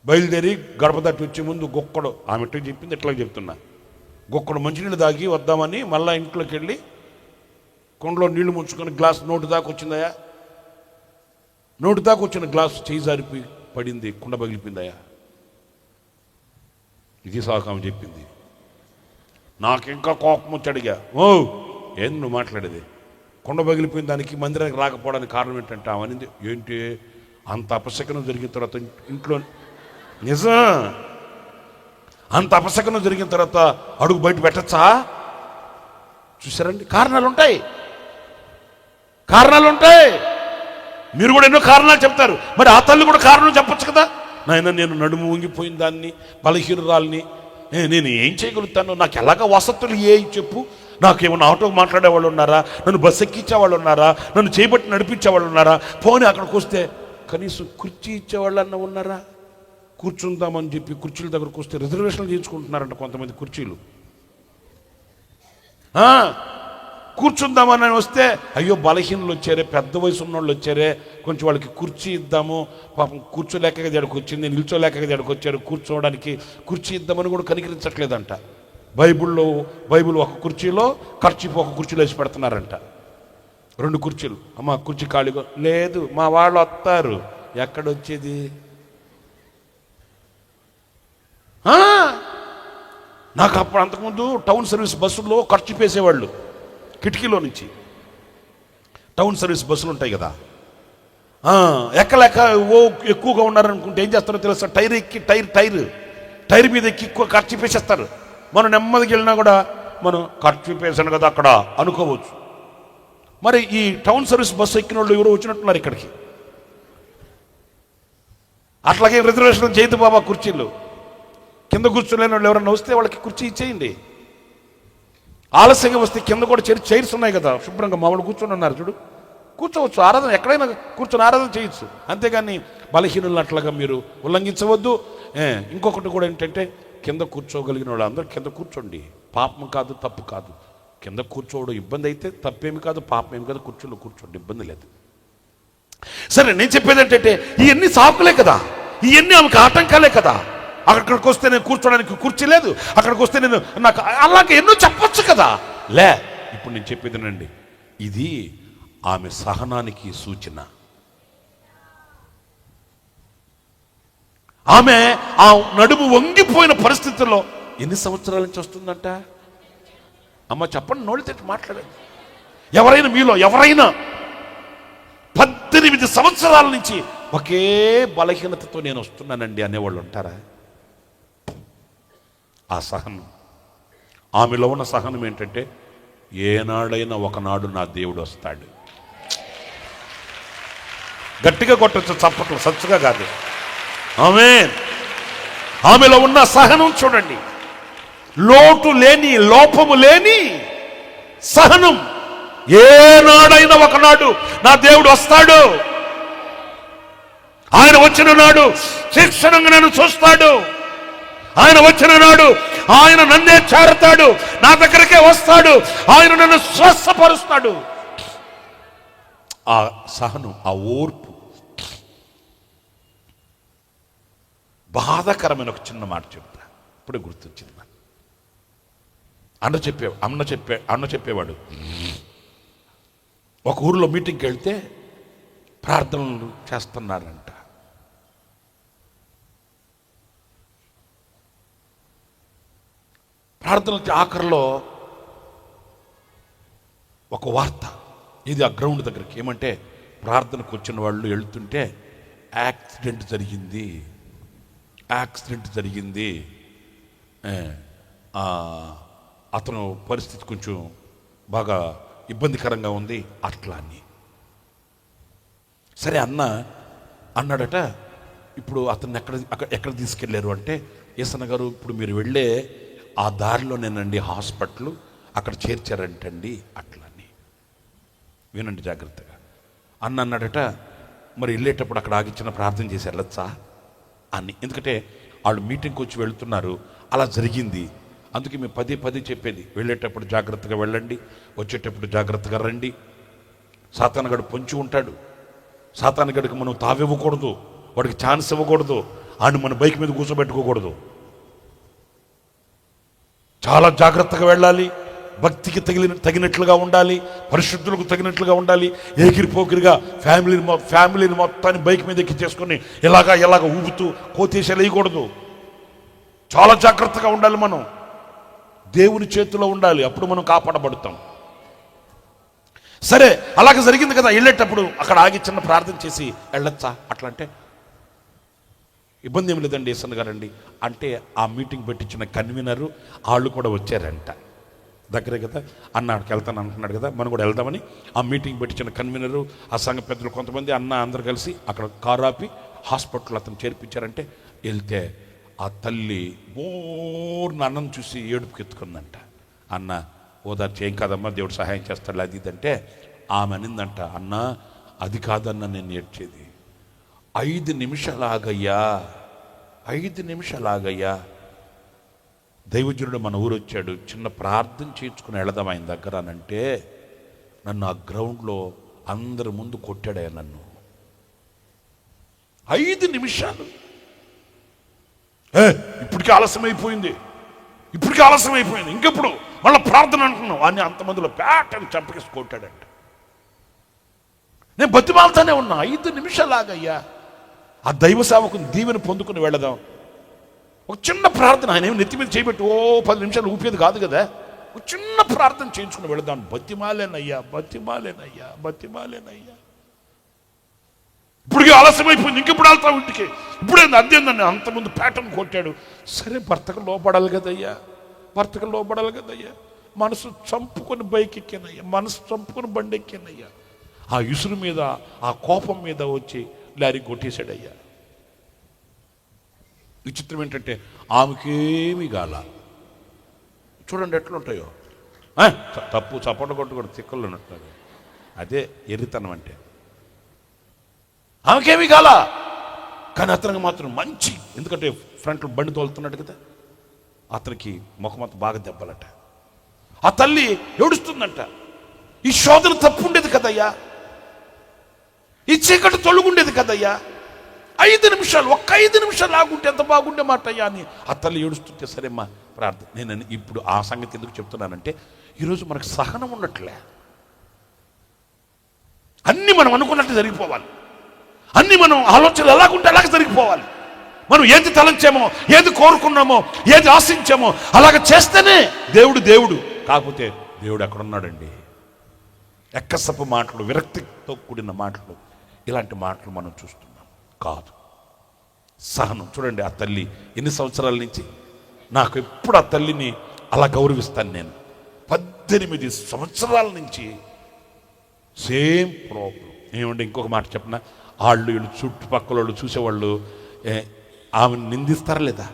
A: బయలుదేరి గడప దాటి వచ్చే ముందు గొక్కడు, ఆమె ఇట్లా చెప్పింది, ఇట్లా చెప్తున్నా, గొక్కడు మంచినీళ్ళు తాగి వద్దామని మళ్ళా ఇంట్లోకి వెళ్ళి కుండలో నీళ్లు ముంచుకొని గ్లాస్ నోటి దాకా వచ్చిందయా? నోటి దాకా వచ్చిన గ్లాసు చేయి జారిపోయి పడింది, కుండ పగిలిపోయిందయా? ఇది సాకాము చెప్పింది. నాకింకా కోపం వచ్చి అడిగా, ఓ ఏంది నువ్వు మాట్లాడేది? కుండ పగిలిపోయిన దానికి మందిరానికి రాకపోవడానికి కారణం ఏంటంటే అవనింది. ఏంటి అంత అపశకనం జరిగిన తర్వాత ఇంట్లో, నిజం, అంత అపశకనం జరిగిన తర్వాత అడుగు బయట పెట్టచ్చా? చూసారండి, కారణాలు ఉంటాయి. మీరు కూడా ఎన్నో కారణాలు చెప్తారు. మరి ఆ తల్లి కూడా కారణం చెప్పచ్చు కదా. నాయన, నేను నడుము వంగిపోయిన దాన్ని, బలహీనురాల్ని, నేను ఏం చేయగలుగుతాను? నాకు ఎలాగ వసతులు చెప్పు. నాకేమన్నా ఆటో మాట్లాడేవాళ్ళు ఉన్నారా? నన్ను బస్సు ఎక్కించేవాళ్ళు ఉన్నారా? నన్ను చేపట్టి నడిపించేవాళ్ళు ఉన్నారా? పోనీ అక్కడికి వస్తే కనీసం కుర్చీ ఇచ్చేవాళ్ళన్నా ఉన్నారా? కూర్చుందామని చెప్పి కుర్చీల దగ్గరకు వస్తే రిజర్వేషన్లు చేయించుకుంటున్నారంట కొంతమంది కుర్చీలు. కూర్చుందామని వస్తే అయ్యో బలహీనలు వచ్చారే, పెద్ద వయసు ఉన్నోళ్ళు వచ్చారే, కొంచెం వాళ్ళకి కుర్చీ ఇద్దాము, పాపం కూర్చోలేక జడకు వచ్చింది, నిల్చోలేక జడకు వచ్చారు, కూర్చోవడానికి కుర్చీ ఇద్దామని కూడా కనికరించట్లేదంట. బైబిల్ ఒక కుర్చీలో, కర్చీపు ఒక కుర్చీలో వేసి పెడుతున్నారంట. 2 కుర్చీలు. అమ్మ కుర్చీ ఖాళీగా లేదు, మా వాళ్ళు వస్తారు. ఎక్కడొచ్చేది? నాకు అప్పుడు అంతకుముందు టౌన్ సర్వీస్ బస్సుల్లో ఖర్చు వేసేవాళ్ళు కిటికీలో నుంచి. టౌన్ సర్వీస్ బస్సులు ఉంటాయి కదా, ఎక్కలేక ఎక్కువగా ఉన్నారనుకుంటే ఏం చేస్తారో తెలుసా? టైర్ ఎక్కి టైర్ మీద ఎక్కి ఖర్చు వేసేస్తారు. మనం నెమ్మదికి వెళ్ళినా కూడా మనం ఖర్చు వేసాను కదా అక్కడ అనుకోవచ్చు. మరి ఈ టౌన్ సర్వీస్ బస్సు ఎక్కిన వాళ్ళు ఎవరు వచ్చినట్టున్నారు ఇక్కడికి. అట్లాగే రిజర్వేషన్ చేయదు బాబా కుర్చీలు. కింద కూర్చోలేని వాళ్ళు ఎవరన్నా వస్తే వాళ్ళకి కుర్చీ ఇచ్చేయండి. ఆలస్యంగా వస్తే కింద కూడా చైర్స్ ఉన్నాయి కదా, శుభ్రంగా మామూలు కూర్చొని ఉన్నారు చూడు, కూర్చోవచ్చు. ఆరాధన ఎక్కడైనా కూర్చొని ఆరాధన చేయొచ్చు. అంతేగాని బలహీనులను అట్లాగా మీరు ఉల్లంఘించవద్దు. ఇంకొకటి కూడా ఏంటంటే, కింద కూర్చోగలిగిన వాళ్ళు అందరూ కింద కూర్చోండి. పాపం కాదు, తప్పు కాదు. కింద కూర్చోవడం ఇబ్బంది అయితే తప్పేమి కాదు, పాపం ఏమి కాదు. కుర్చీలో కూర్చోండి, ఇబ్బంది లేదు. సరే, నేను చెప్పేది ఏంటంటే, ఇవన్నీ సాకులే కదా, ఇవన్నీ ఆమెకు ఆటంకాలే కదా. అక్కడికి వస్తే నేను కూర్చోడానికి కుర్చీ లేదు, అక్కడికి వస్తే నేను నాకు అలాగే ఎన్నో చెప్పొచ్చు కదా. ఇప్పుడు నేను చెప్పేదేనండి, ఇది ఆమె సహనానికి సూచన. ఆమె ఆ నడుము వంగిపోయిన పరిస్థితుల్లో ఎన్ని సంవత్సరాల నుంచి వస్తుందంట? అమ్మ చెప్పండి, నోడితే మాట్లాడండి. ఎవరైనా మీలో ఎవరైనా 18 సంవత్సరాల నుంచి ఒకే బలహీనతతో నేను వస్తున్నానండి అనేవాళ్ళు ఉంటారా? ఆ సహనం, ఆమెలో ఉన్న సహనం ఏంటంటే, ఏనాడైనా ఒకనాడు నా దేవుడు వస్తాడు. గట్టిగా కొట్టచ్చు చప్పట్లు, సచ్చుగా కాదు. ఆమేన్. ఆమెలో ఉన్న సహనం చూడండి, లోటు లేని, లోపము లేని సహనం. ఏనాడైనా ఒకనాడు నా దేవుడు వస్తాడు. ఆయన వచ్చిన నాడు శిక్షణంగా నన్ను చూస్తాడు. ఆయన వచ్చిన నాడు ఆయన నన్నే చేరతాడు, నా దగ్గరకే వస్తాడు, ఆయన నన్ను స్వస్థపరుస్తాడు. ఆ సహనం, ఆ ఓర్పు. బాధాకరమైన ఒక చిన్న మాట చెప్తా, ఇప్పుడే గుర్తొచ్చింది. అన్న చెప్పేవాడు, ఒక ఊరిలో మీటింగ్కి వెళ్తే ప్రార్థనలు చేస్తున్నారంట. ప్రార్థనలకి ఆఖరిలో ఒక వార్త, ఇది ఆ గ్రౌండ్ దగ్గరికి. ఏమంటే, ప్రార్థనకు వచ్చిన వాళ్ళు వెళ్తుంటే యాక్సిడెంట్ జరిగింది, అతను పరిస్థితి కొంచెం బాగా ఇబ్బందికరంగా ఉంది అట్లా అని. సరే, అన్నాడట, ఇప్పుడు అతన్ని ఎక్కడ తీసుకెళ్లారు అంటే, ఏసన్న గారు ఇప్పుడు మీరు వెళ్ళే ఆ దారిలోనేనండి హాస్పిటల్, అక్కడ చేర్చారంటండి అట్లా అని. వినండి జాగ్రత్తగా. అన్నాడట, మరి వెళ్ళేటప్పుడు అక్కడ ఆగిచ్చిన ప్రార్థన చేసి వెళ్ళొచ్చా అని. ఎందుకంటే వాళ్ళు మీటింగ్కి వచ్చి వెళుతున్నారు, అలా జరిగింది. అందుకే మేము పదే చెప్పేది, వెళ్ళేటప్పుడు జాగ్రత్తగా వెళ్ళండి, వచ్చేటప్పుడు జాగ్రత్తగా రండి. సాతానుగాడు పొంచి ఉంటాడు. సాతానుగాడికి మనం తావివ్వకూడదు, వాడికి ఛాన్స్ ఇవ్వకూడదు, ఆయన మన బైక్ మీద కూర్చోబెట్టుకోకూడదు. చాలా జాగ్రత్తగా వెళ్ళాలి. భక్తికి తగినట్లుగా ఉండాలి, పరిశుద్ధులకు తగినట్లుగా ఉండాలి. ఏకిరిపోకిరిగా ఫ్యామిలీని మొత్తాన్ని బైక్ మీద ఎక్కించేసుకొని ఎలాగ ఊపుతూ కోతేసి వేయకూడదు. చాలా జాగ్రత్తగా ఉండాలి. మనం దేవుని చేతిలో ఉండాలి, అప్పుడు మనం కాపాడబడతాం. సరే, అలాగే జరిగింది కదా. వెళ్ళేటప్పుడు అక్కడ ఆగి చిన్న ప్రార్థన చేసి వెళ్ళొచ్చా? అట్లా అంటే ఇబ్బంది ఏమి లేదండి ఏసన్న గారండి అంటే, ఆ మీటింగ్ పెట్టించిన కన్వీనరు వాళ్ళు కూడా వచ్చారంట. దగ్గరే కదా, అక్కడికి వెళ్తాను అంటున్నాడు కదా, మనం కూడా వెళ్దామని ఆ మీటింగ్ పెట్టించిన కన్వీనరు, ఆ సంఘ పెద్దలు కొంతమంది అందరు కలిసి అక్కడ కారు ఆపి హాస్పిటల్ అతను చేర్పించారంటే వెళ్తే ఆ తల్లి బోర్న అన్నం చూసి ఏడుపుకి ఎత్తుకుందంట. అన్న ఓదార్చి, ఏం కాదమ్మా దేవుడు సహాయం చేస్తాడు అది ఇదంటే, ఆమె అనిందంట, అన్న అది కాదన్న నేను ఏడ్చేది, 5 నిమిషాలాగయ్యా, 5 నిమిషాలాగయ్యా. దైవజనుడు మన ఊరు వచ్చాడు, చిన్న ప్రార్థన చేయించుకుని వెళదాం ఆయన దగ్గర అనంటే, నన్ను ఆ గ్రౌండ్లో అందరి ముందు కొట్టాడే నన్ను. 5 నిమిషాలు. ఇప్పటికీ ఆలస్యం అయిపోయింది, ఇంకెప్పుడు మళ్ళీ ప్రార్థన అంటున్నావు అని అంతమందిలో ప్యాటర్న్ చంపకేసి కొట్టాడంట. నేను బతిమాలతానే ఉన్నా, 5 నిమిషాలాగయ్యా. ఆ దైవ సేవకుని దీవెని పొందుకుని వెళదాం. ఒక చిన్న ప్రార్థన, ఆయన ఏమి నెత్తి మీద చేయబెట్టి 10 నిమిషాలు ఊపేది కాదు కదా, ఒక చిన్న ప్రార్థన చేయించుకుని వెళదాం. బతిమాలేనయ్యా. ఇప్పటికీ ఆలస్యం అయిపోయింది, ఇంకెప్పుడు వెళ్తావు ఇంటికి, ఇప్పుడేంది అదేందని అంతకుముందు ప్యాటర్న్ కొట్టాడు. సరే, భర్తకు లోపడాలి కదయ్యా, మనసు చంపుకొని బైక్ ఎక్కానయ్యా, మనసు చంపుకొని బండి ఎక్కానయ్యా. ఆ ఇసురు మీద, ఆ కోపం మీద వచ్చి లారీ కొట్టేశాడయ్యా. విచిత్రం ఏంటంటే ఆమెకేమీ గాల. చూడండి ఎట్లుంటాయో, తప్పు చప్పట కొట్టుకోడు తిక్కలు ఉన్నట్టు. అదే ఎర్రితనం అంటే. ఆమెకేమీ గాల, కానీ అతనికి మాత్రం మంచి, ఎందుకంటే ఫ్రంట్లో బండి తోలుతున్నాడు కదా, అతనికి ముఖమంతా బాగా దెబ్బలట. ఆ తల్లి ఏడుస్తుందంట, ఈ శోధన తప్పు ఉండేది కదయ్యా, ఈ చీకటి తొలుగుండేది కదయ్యా, 5 నిమిషాలు, ఒక్క 5 నిమిషాలు ఆగుంటే ఎంత బాగుండే మాట అయ్యా అని ఆ తల్లి ఏడుస్తుంటే, సరేమ్మా ప్రార్థన. నేను ఇప్పుడు ఆ సంగతి ఎందుకు చెప్తున్నానంటే, ఈరోజు మనకు సహనం ఉన్నట్లే. అన్నీ మనం అనుకున్నట్టు జరిగిపోవాలి, అన్నీ మనం ఆలోచనలు ఎలాగుంటే అలాగే జరిగిపోవాలి. మనం ఏది తలంచామో, ఏది కోరుకున్నామో, ఏది ఆశించామో అలాగ చేస్తేనే దేవుడు. కాకపోతే దేవుడు ఎక్కడున్నాడండి? ఎక్కసపు మాటలు, విరక్తితో కూడిన మాటలు, ఇలాంటి మాటలు మనం చూస్తున్నాం కాదు. సహనం. చూడండి, ఆ తల్లి ఎన్ని సంవత్సరాల నుంచి, నాకు ఎప్పుడు ఆ తల్లిని అలా గౌరవిస్తాను నేను. 18 సంవత్సరాల నుంచి సేమ్ ప్రాబ్లం. ఏమంటే ఇంకొక మాట చెప్పిన, వీళ్ళు చుట్టుపక్కల వాళ్ళు చూసేవాళ్ళు ఆమెను నిందిస్తారా లేదా?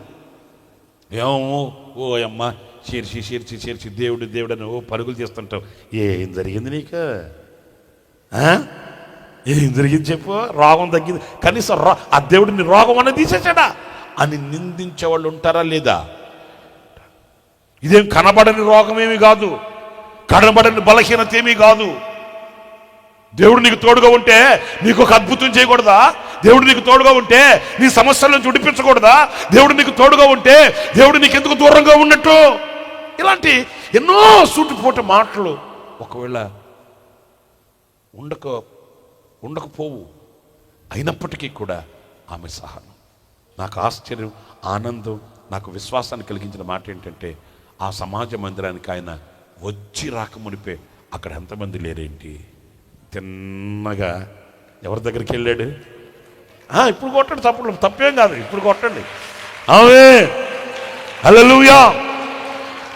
A: ఏమో ఓ అమ్మ చేర్చి దేవుడు అని పరుగులు చేస్తుంటావు. ఏం జరిగింది నీకు? ఏం జరిగింది చెప్పు. రోగం తగ్గింది, కనీసం ఆ దేవుడిని రోగం అనేది తీసేసాడా అని నిందించేవాళ్ళు ఉంటారా లేదా? ఇదేం కనబడని రోగమేమీ కాదు, కనబడని బలహీనత ఏమీ కాదు. దేవుడు నీకు తోడుగా ఉంటే నీకు ఒక అద్భుతం చేయకూడదా? దేవుడు నీకు తోడుగా ఉంటే నీ సమస్యల నుంచి విడిపించకూడదా? దేవుడు నీకు తోడుగా ఉంటే దేవుడు నీకు ఎందుకు దూరంగా ఉన్నట్టు? ఇలాంటి ఎన్నో సూటిపోటు మాటలు ఒకవేళ ఉండకపోవు, అయినప్పటికీ కూడా ఆమె సహనం. నాకు ఆశ్చర్యం, ఆనందం, నాకు విశ్వాసాన్ని కలిగించిన మాట ఏంటంటే, ఆ సమాజ మందిరానికి ఆయన వచ్చి రాకమునిపే అక్కడ ఎంతమంది లేరేంటి? తిన్నగా ఎవరి దగ్గరికి వెళ్ళాడు? ఇప్పుడు కొట్టండి చప్పట్లు, తప్పేం కాదు, ఇప్పుడు కొట్టండి. ఆమేన్, హల్లెలూయా.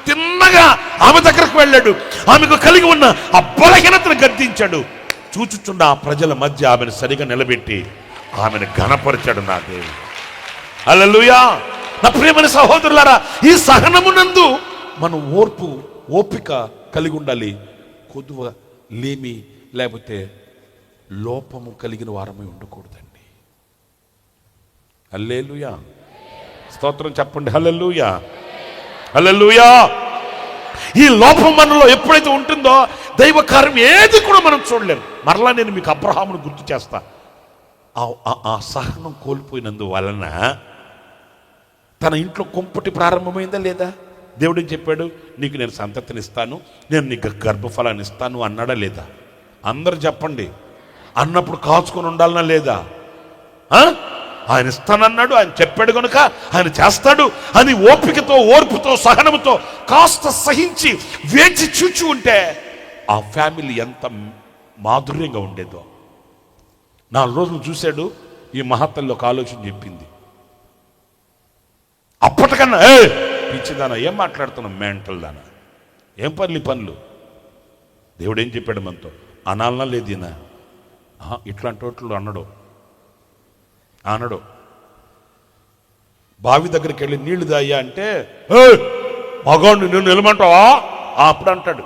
A: తిన్నగా ఆమె దగ్గరకు వెళ్ళాడు, ఆమెకు కలిగి ఉన్న ఆ బలహీనతను గద్దించాడు. చూచుచున్న ఆ ప్రజల మధ్య ఆమెను సరిగా నిలబెట్టి ఆమెను ఘనపరిచాడు నా దేవుడు. హల్లెలూయా. నా ప్రియమైన సహోదరులారా, ఈ సహనమునందు మనం ఓపిక కలిగి ఉండాలి. కొద్దువ లేమి లేకపోతే లోపము కలిగిన వారమై ఉండకూడదండి. హల్లెలూయా, స్తోత్రం చెప్పండి. హల్లెలూయా, హల్లెలూయా. ఈ లోపం మనలో ఎప్పుడైతే ఉంటుందో దైవ కార్యం ఏది కూడా మనం చూడలేము. మరలా నేను మీకు అబ్రహామును గుర్తు చేస్తా. ఆ సహనం కోల్పోయినందువలన తన ఇంట్లో కుంపటి ప్రారంభమైందా లేదా? దేవుడు ఏం చెప్పాడు? నీకు నేను సంతతిని ఇస్తాను, నేను నీకు గర్భఫలాన్ని ఇస్తాను అన్నాడా లేదా? అందరు చెప్పండి. అన్నప్పుడు కాచుకొని ఉండాలనా లేదా? ఆయన ఇస్తానన్నాడు, ఆయన చెప్పాడు కనుక ఆయన చేస్తాడు అని ఓపికతో, ఓర్పుతో, సహనముతో కాస్త సహించి వేచి చూచి ఉంటే ఆ ఫ్యామిలీ ఎంత మాధుర్యంగా ఉండేదో. 4 రోజులు చూశాడు. ఈ మహాతల్లి ఒక ఆలోచన చెప్పింది. అప్పటికన్నా పిచ్చిదానా, ఏం మాట్లాడుతున్నాం, మెంటల్ దానా, ఏం పనులు. దేవుడు ఏం చెప్పాడు మనతో? అనాలనా లేదీనా? ఇట్లాంటి వాటిలో అనడు. బావి దగ్గరికి వెళ్ళి నీళ్లు దాయ్యా అంటే మగవాడిని నేను నిలమంటావా అప్పుడు అంటాడు.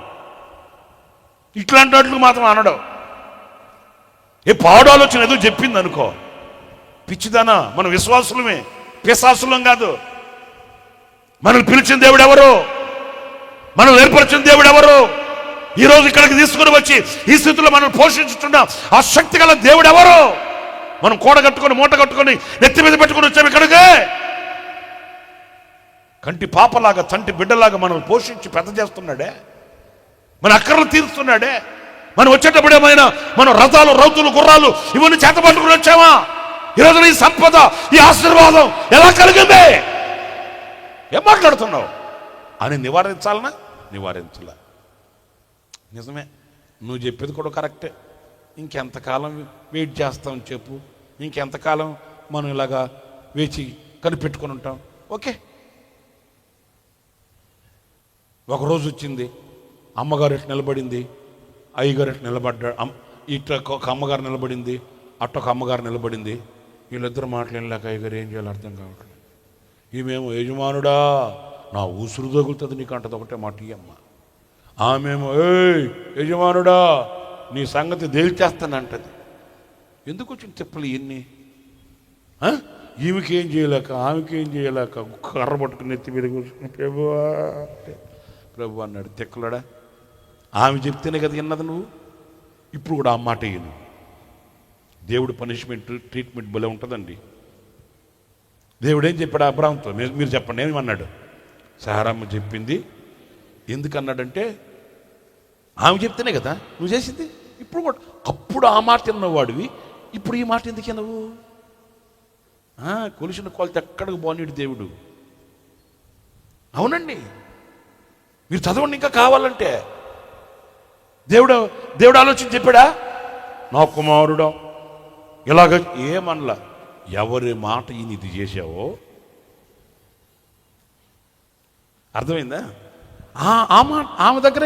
A: ఇట్లాంటి వాటికి మాత్రం అనడు. పాడు ఆలోచన ఏదో చెప్పింది అనుకో, పిచ్చిదానా, మనం విశ్వాసులమే, పిశాసులం కాదు. మనల్ని పిలిచిన దేవుడు ఎవరు? మనం ఏర్పరిచిన దేవుడు ఎవరు? ఈరోజు ఇక్కడికి తీసుకుని వచ్చి ఈ స్థితిలో మనం పోషించుతున్న ఆ శక్తి గల దేవుడు ఎవరు? మనం కూడగట్టుకొని మూట కట్టుకొని నెత్తి మీద పెట్టుకుని వచ్చాము ఇక్కడికే. కంటి పాపలాగా, తంటి బిడ్డలాగా మనం పోషించి పెద్ద చేస్తున్నాడే, మన అక్కర్లు తీరుస్తున్నాడే. మనం వచ్చేటప్పుడు ఏమైనా మనం రథాలు, రౌతులు, గుర్రాలు ఇవన్నీ చేత పట్టుకుని వచ్చామా? ఈరోజు ఈ సంపద, ఈ ఆశీర్వాదం ఎలా కలిగింది? ఏం మాట్లాడుతున్నావు అని నివారించాలనా? నివారించాల. నిజమే, నువ్వు చెప్పేది కూడా కరెక్టే. ఇంకెంతకాలం వెయిట్ చేస్తామని చెప్పు, ఇంకెంతకాలం మనం ఇలాగా వేచి కనిపెట్టుకుని ఉంటాం. ఓకే, ఒకరోజు వచ్చింది, అమ్మగారు ఎట్లా నిలబడింది, అయ్యగారు ఎట్లా నిలబడ్డాడు, ఇట్లా ఒక అమ్మగారు నిలబడింది, అట్టొక అమ్మగారు నిలబడింది. వీళ్ళిద్దరు మాట్లాడలేక అయ్యగారు ఏం చేయాలో అర్థం కావట్లేదు. ఈమెమో యజమానుడా నా ఊసురు తగులుతుంది నీకు అంటది ఒకటే మాట ఈ అమ్మ. ఆమెమో యజమానుడా నీ సంగతి తేల్చేస్తానంటది. ఎందుకు వచ్చిన తిప్పలు ఇవన్నీ? ఈమెకి ఏం చేయలేక, ఆమెకి ఏం చేయలేక కర్ర పట్టుకుని ఎత్తి మీద కూర్చుని ప్రభు అన్నాడు. తెక్కలాడా, ఆమె చెప్తేనే కదా విన్నది నువ్వు. ఇప్పుడు కూడా ఆ మాట విను. దేవుడు పనిష్మెంట్, ట్రీట్మెంట్ భలే ఉంటుందండి. దేవుడు ఏం చెప్పాడు అబ్రాహాంతో? మీరు చెప్పండి, ఏమన్నాడు? సారమ్మ చెప్పింది. ఎందుకన్నాడంటే ఆమె చెప్తేనే కదా నువ్వు చేసింది. ఇప్పుడు కూడా అప్పుడు ఆ మాట విన్నవాడివి, ఇప్పుడు ఈ మాట ఎందుకు వినవు? కొలిసిన కొలత ఎక్కడికి పోనీడు దేవుడు. అవునండి, మీరు చదవండి ఇంకా కావాలంటే. దేవుడు ఆలోచన చెప్పాడా? నా కుమారుడా ఇలాగ ఏమనలా. ఎవరి మాట ఈయన ఇది చేశావో అర్థమైందా? ఆమె దగ్గర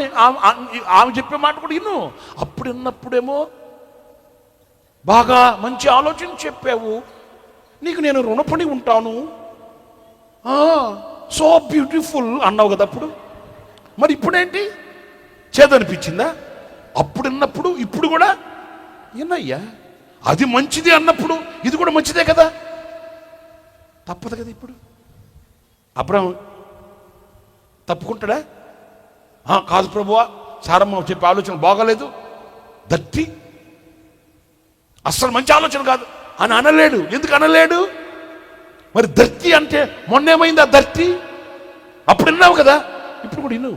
A: ఆమె చెప్పే మాట కూడా విను. అప్పుడు విన్నప్పుడేమో బాగా మంచి ఆలోచన చెప్పావు, నీకు నేను రుణపడి ఉంటాను, సో బ్యూటిఫుల్ అన్నావు కదా అప్పుడు. మరి ఇప్పుడేంటి, చేదనిపించిందా? అప్పుడు విన్నప్పుడు ఇప్పుడు కూడా విన్నయ్యా. అది మంచిది అన్నప్పుడు ఇది కూడా మంచిదే కదా, తప్పదు కదా. ఇప్పుడు అబ్రాహాము తప్పుకుంటాడా? కాదు ప్రభువా, సారమ్మ చెప్పే ఆలోచన బాగాలేదు, దట్టి అస్సలు మంచి ఆలోచన కాదు అని అనలేడు. ఎందుకు అనలేడు? మరి దర్తి అంటే మొన్నేమైంది ఆ దర్తి? అప్పుడు విన్నావు కదా, ఇప్పుడు కూడా విను.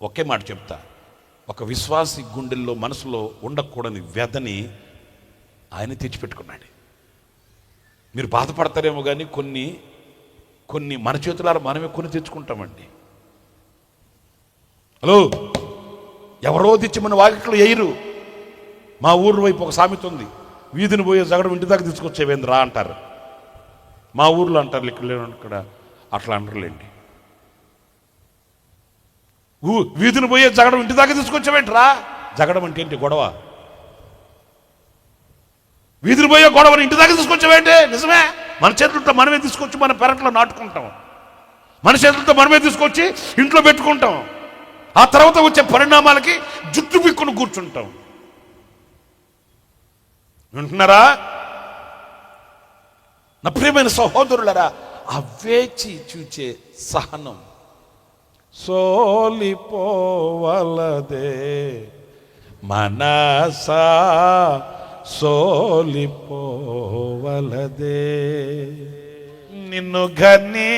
A: ఒకే మాట చెప్తా, ఒక విశ్వాసి గుండెల్లో మనసులో ఉండకూడని వ్యధని ఆయన తెచ్చిపెట్టుకున్నాడు. మీరు బాధపడతారేమో కానీ కొన్ని మన చేతులారా మనమే కొని తెచ్చుకుంటామండి. హలో, ఎవరో తెచ్చి మన వాకిట్లో వేయరు. మా ఊరు వైపు ఒక సామెత ఉంది, వీధిని పోయే జగడం ఇంటి దాకా తీసుకొచ్చేవేంద్రా అంటారు. మా ఊర్లో అంటారు, ఇక్కడ అట్లా అంటారులేండి. వీధిని పోయే జగడం ఇంటి దాకా తీసుకొచ్చేవేంట్రా? జగడం అంటే ఏంటి? గొడవ. వీధిని పోయే గొడవని ఇంటి దాకా తీసుకొచ్చేవేంటి? నిజమే, మన చేతులతో మనమే తీసుకొచ్చి మన పెరట్లో నాటుకుంటాం, మన చేతులతో మనమే తీసుకొచ్చి ఇంట్లో పెట్టుకుంటాం. ఆ తర్వాత వచ్చే పరిణామాలకి జుట్టు పిక్కుని కూర్చుంటాం. వింటున్నారా నా ప్రియమైన సహోదరులరా? ఆ వేచి చూచే సహనం సోలిపోవలదే మనసా, సోలిపోవలదే. నిన్ను గని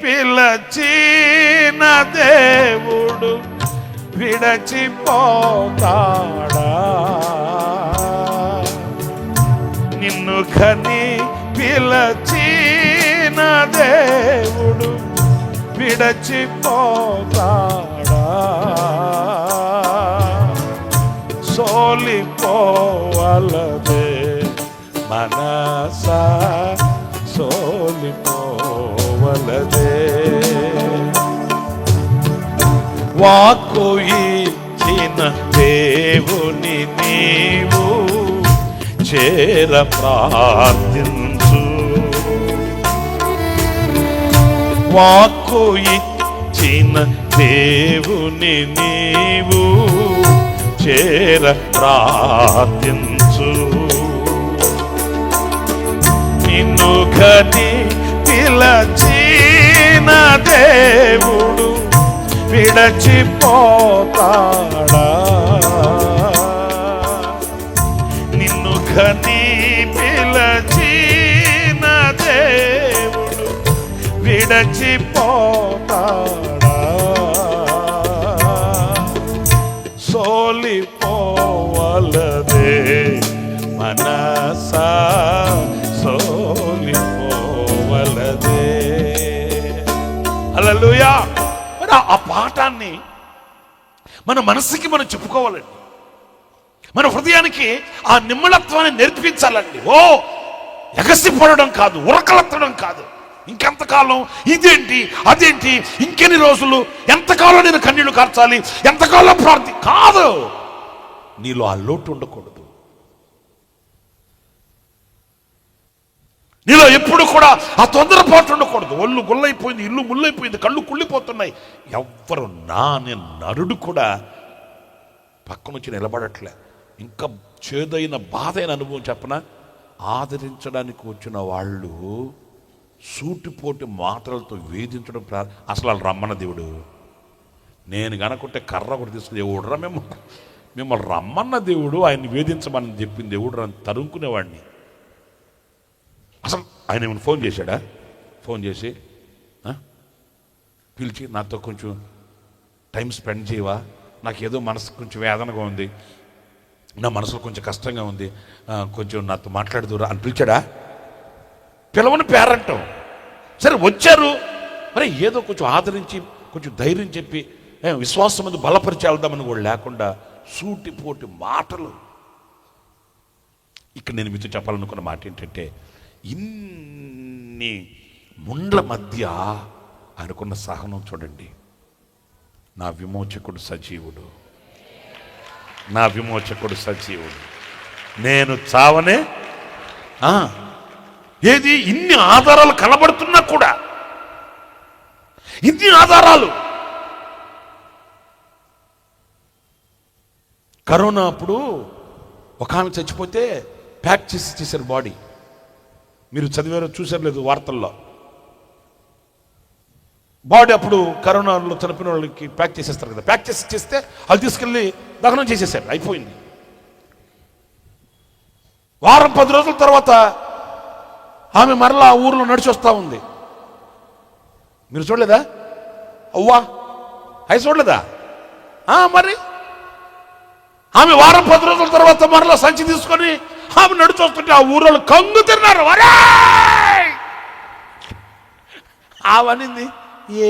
A: పిలచిన దేవుడు విడచిపోతాడా? నిన్ను గని పిలచిన దేవుడు విడచిపోతాడా? సోలిపోవలదే మనసా, సోలిపోవలదే. వాక్కు ఇచ్చిన దేవుని నీవు చేర ప్రార్థించు. వాక్కు ఇచ్చిన దేవుని నీవు చేర ప్రార్థించు. నిన్ను గని పిలచిన దేవుడు విడచిపోతాడా? నిన్ను గని పిలచిన దేవుడు విడచిపోతాడా? సోలిపోవలదే మనసా, సోలిపోవలదే. హల్లెలూయా. మరి ఆ పాఠాన్ని మన మనసుకి మనం చెప్పుకోవాలండి. మన హృదయానికి ఆ నిమ్మళత్వాన్ని నేర్పించాలండి. ఓ ఎగసిపడడం కాదు, ఉరకలెత్తడం కాదు. ఇంకెంతకాలం ఇదేంటి అదేంటి, ఇంకెన్ని రోజులు, ఎంతకాలం నేను కన్నీళ్లు కార్చాలి, ఎంతకాలం ప్రార్థి కాదు. నీలో ఆ లోటు ఉండకూడదు. నీలో ఎప్పుడు కూడా ఆ తొందరపాటు ఉండకూడదు. ఒళ్ళు గుల్లైపోయింది, ఇల్లు ముల్లైపోయింది, కళ్ళు కుళ్ళిపోతున్నాయి. ఎవ్వరు నేను నరుడు కూడా పక్క నుంచి నిలబడట్లే. ఇంకా చేదైన బాధైన అనుభవం చెప్పన, ఆదరించడానికి వచ్చిన వాళ్ళు సూటిపోటి మాటలతో వేధించడం అసలు వాళ్ళు రమ్మన్న దేవుడు. నేను కనుకుంటే కర్ర ఒకటి తీసుకుని దేవుడురా మిమ్మల్ని రమ్మన్న దేవుడు, ఆయన్ని వేధించమని చెప్పింది దేవుడు అని తరుముకునేవాడిని. అసలు ఆయన ఏమైనా ఫోన్ చేశాడా? ఫోన్ చేసి పిలిచి నాతో కొంచెం టైం స్పెండ్ చేయవా, నాకు ఏదో మనసు కొంచెం వేదనగా ఉంది, నా మనసులో కొంచెం కష్టంగా ఉంది, కొంచెం నాతో మాట్లాడుదురా అని పిలిచాడా? పిలవని పేరంటాం. సరే వచ్చారు, మరి ఏదో కొంచెం ఆదరించి కొంచెం ధైర్యం చెప్పి విశ్వాసం మీద బలపరిచి వెళ్దామని కూడా లేకుండా సూటిపోటి మాటలు. ఇక్కడ నేను మీతో చెప్పాలనుకున్న మాట ఏంటంటే, ఇన్ని ముండ్ల మధ్య ఆయనకున్న సహనం చూడండి. నా విమోచకుడు సజీవుడు, నా విమోచకుడు సజీవుడు, నేను చావనే. ఏది ఇన్ని ఆధారాలు కనబడుతున్నా కూడా, ఇన్ని ఆధారాలు. కరోనా అప్పుడు ఒక ఆమె చచ్చిపోతే ప్యాక్ చేసి చేశారు బాడీ. మీరు చదివారో చూసారు లేదు వార్తల్లో. బాడీ అప్పుడు కరోనాలో చనిపోయిన వాళ్ళకి ప్యాక్ చేసేస్తారు కదా, ప్యాక్ చేస్తే అది తీసుకెళ్ళి దహనం చేసేసారు, అయిపోయింది. వారం 10 రోజుల తర్వాత ఆమె మరలా ఊర్లో నడిచి వస్తూ ఉంది. మీరు చూడలేదా? అవ్వా అవి చూడలేదా? మరి ఆమె వారం 10 రోజుల తర్వాత మరలా సంచి తీసుకొని ఆమె నడిచి వస్తుంటే ఆ ఊరోళ్ళు కంగు తిన్నారు. ఆమెనింది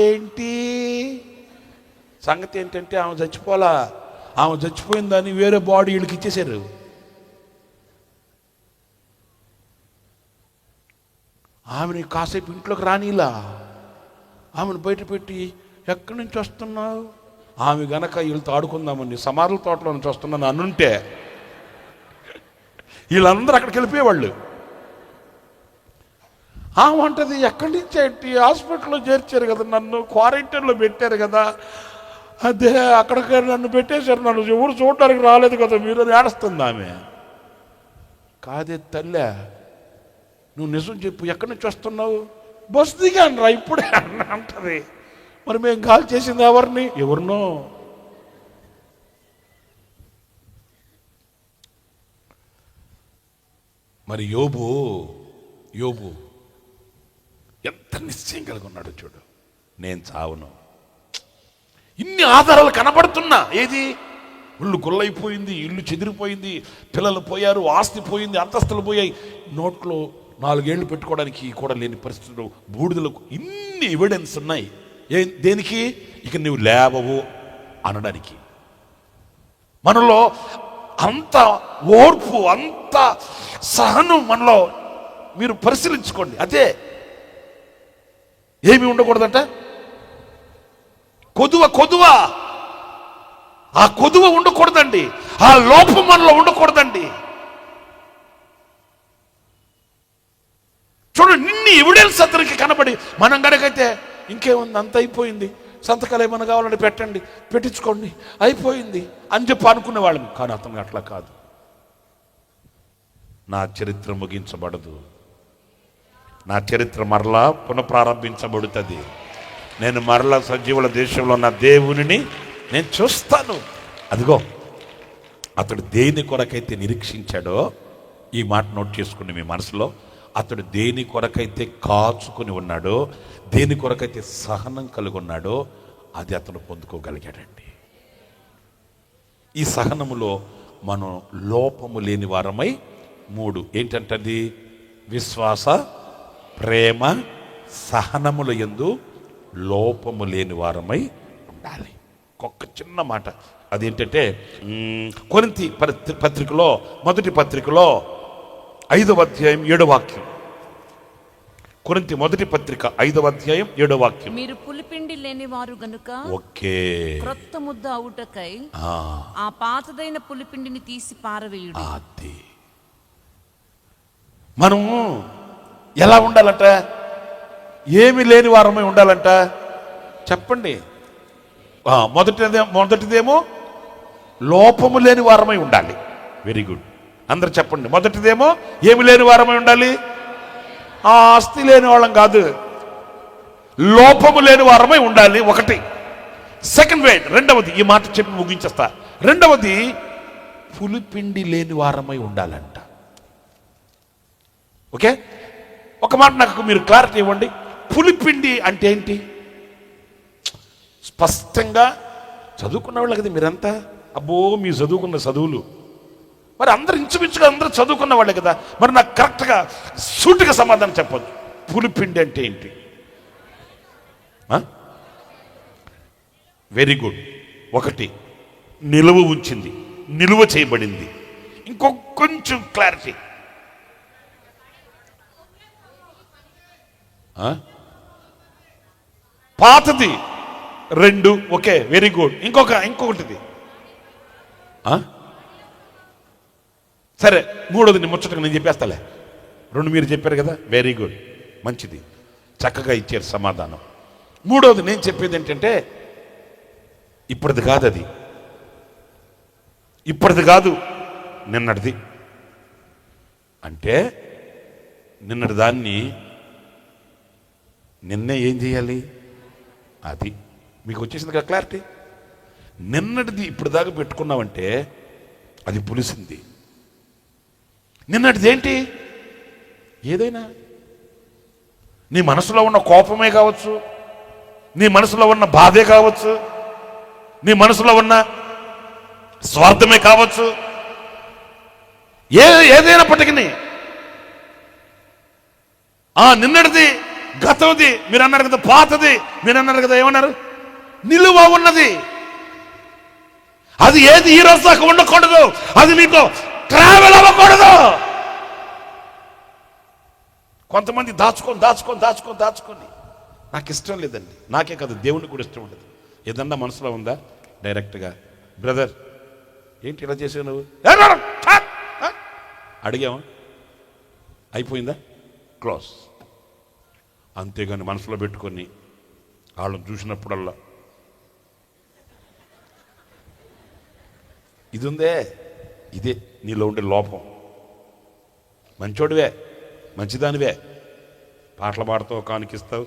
A: ఏంటి సంగతి ఏంటంటే, ఆమె చచ్చిపోలా, ఆమె చచ్చిపోయిందని వేరే బాడీ వీళ్ళకి ఇచ్చేశారు. ఆమెని కాసేపు ఇంట్లోకి రానిలా, ఆమెను బయట పెట్టి ఎక్కడి నుంచి వస్తున్నావు, ఆమె గనక వీళ్ళతో ఆడుకుందామని సమారుల తోటలో నుంచి వస్తున్నాను అనుంటే వీళ్ళందరూ అక్కడికి వెళ్ళిపోయేవాళ్ళు. ఆమె అంటది ఎక్కడి నుంచి ఏంటి, హాస్పిటల్లో చేర్చారు కదా, నన్ను క్వారంటైన్లో పెట్టారు కదా, అదే అక్కడికి నన్ను పెట్టేశారు, నన్ను ఎవరు చూడడానికి రాలేదు కదా మీరు అని ఏడుస్తుంది ఆమె. కాదే తల్లే, నువ్వు నిజం చెప్పు, ఎక్కడి నుంచి వస్తున్నావు? బస్సు దిగాను రా ఇప్పుడే అంటది. మరి మేము కాల్ చేసింది ఎవరిని? ఎవరినో. మరి యోబు ఎంత నిశ్చయం కలిగి ఉన్నాడు చూడు, నేను చావును. ఇన్ని ఆధారాలు కనబడుతున్నా, ఏది ఇల్లు గొల్లైపోయింది, ఇల్లు చెదిరిపోయింది, పిల్లలు పోయారు, ఆస్తి పోయింది, అంతస్తులు పోయాయి, నోట్లో 4 ఏళ్ళు పెట్టుకోవడానికి కూడా లేని పరిస్థితులు, బూడిదలకు ఇన్ని ఎవిడెన్స్ ఉన్నాయి. దేనికి? ఇక నువ్వు లేవవు అనడానికి. మనలో అంత ఓర్పు, అంత సహనం మనలో మీరు పరిశీలించుకోండి. అదే ఏమి ఉండకూడదంట, కొదువ ఆ కొదువ ఉండకూడదండి, ఆ లోపం మనలో ఉండకూడదండి. చూడండి, నిన్ని ఎవిడెన్స్ అతనికి కనబడి, మనం గనకైతే ఇంకేముంది, అంత అయిపోయింది, సంతకాలు ఏమైనా కావాలంటే పెట్టండి, పెట్టించుకోండి, అయిపోయింది అని చెప్పి అనుకునే వాళ్ళని. కానీ అతను అట్లా కాదు. నా చరిత్ర ముగించబడదు, నా చరిత్ర మరలా పునఃప్రారంభించబడుతుంది. నేను మరలా సజీవుల దేశంలో నా దేవునిని నేను చూస్తాను. అదిగో అతడు దేని కొరకైతే నిరీక్షించాడో, ఈ మాట నోట్ చేసుకుని మీ మనసులో, అతడు దేని కొరకైతే కాచుకుని ఉన్నాడో, దేని కొరకైతే సహనం కలిగి ఉన్నాడో, అది అతను పొందుకోగలిగాడండి. ఈ సహనములో మనం లోపము లేని వారమై 3 ఏంటంటది? విశ్వాస, ప్రేమ, సహనముల యందు లోపము లేని వారమై ఉండాలి. ఒక్క చిన్న మాట, అదేంటంటే కొరింథీ పత్రికలో, మొదటి పత్రికలో 5వ అధ్యాయం 7వ వాక్యం. కొరింథీ మొదటి పత్రిక 5వ అధ్యాయం 7వ వాక్యం.
B: మీరు పులిపిండి లేని వారు గనుక
A: ఓకే,
B: క్రొత్త ముద్ద అవుటకై ఆ పాతదైన పులిపిండిని తీసి పారవేయుడు.
A: అది మనం ఎలా ఉండాలంట? ఏమి లేని వారమై ఉండాలంట. చెప్పండి. మొదటిదేమో లోపము లేని వారమై ఉండాలి. వెరీ గుడ్, అందరు చెప్పండి. మొదటిదేమో ఏమి లేని వారమై ఉండాలి. ఆస్తి లేని వాళ్ళం కాదు, లోపము లేని వారమై ఉండాలి. ఒకటి. సెకండ్ వే, రెండవది, ఈ మాట చెప్పి ముగించేస్తా. రెండవది, పులిపిండి లేని వారమై ఉండాలంట. ఓకే, ఒక మాట నాకు మీరు క్లారిటీ ఇవ్వండి. పులిపిండి అంటే ఏంటి? స్పష్టంగా చదువుకున్న వాళ్ళు కదా మీరంతా. అబ్బో, మీ చదువుకున్న చదువులు మరి అందరు ఇంచుమించుగా అందరూ చదువుకున్న వాళ్ళే కదా. మరి నాకు కరెక్ట్గా సూటిగా సమాధానం చెప్పొద్దు. పులిపిండి అంటే ఏంటి? Very good. ఒకటి, నిలువ ఉంచింది, నిలువ చేయబడింది. కొంచెం క్లారిటీ. పాతది 2. Okay, very good. ఇంకొకటిది సరే, 3వది ముచ్చటగా నేను చెప్పేస్తాలే. 2 మీరు చెప్పారు కదా, వెరీ గుడ్, మంచిది, చక్కగా ఇచ్చారు సమాధానం. 3వది నేను చెప్పేది ఏంటంటే, ఇప్పటిది కాదు, అది ఇప్పటిది కాదు, నిన్నటిది. అంటే నిన్నటి దాన్ని నిన్నే ఏం చేయాలి? అది మీకు వచ్చేసింది కదా క్లారిటీ. నిన్నటిది ఇప్పుడు దాకా పెట్టుకున్నావంటే అది పులిసింది. నిన్నటిది ఏంటి? ఏదైనా నీ మనసులో ఉన్న కోపమే కావచ్చు, నీ మనసులో ఉన్న బాధే కావచ్చు, నీ మనసులో ఉన్న స్వార్థమే కావచ్చు, ఏదైనప్పటికీ నిన్నటిది, గతది మీరు అన్నారు కదా, పాతది మీరు అన్నారు కదా, ఏమన్నారు? నిలువ ఉన్నది. అది ఏది ఈ రోజు దాకా ఉండకూడదు, అది నీకు ట్రావెల్ అవ్వకూడదు. కొంతమంది దాచుకొని నాకు ఇష్టం లేదండి. నాకే కాదు, దేవునికి కూడా ఇష్టం ఉండదు. ఏదన్నా మనసులో ఉందా, డైరెక్ట్గా బ్రదర్ ఏంటి ఇలా చేసావు నువ్వు అడిగామా, అయిపోయిందా, క్లోజ్. అంతేగాని మనసులో పెట్టుకొని వాళ్ళని చూసినప్పుడల్లా ఇది ఉందే, ఇదే నీలో ఉండే లోపం. మంచోడివే, మంచిదానివే, పాటలు పాడతావు, కానికిస్తావు,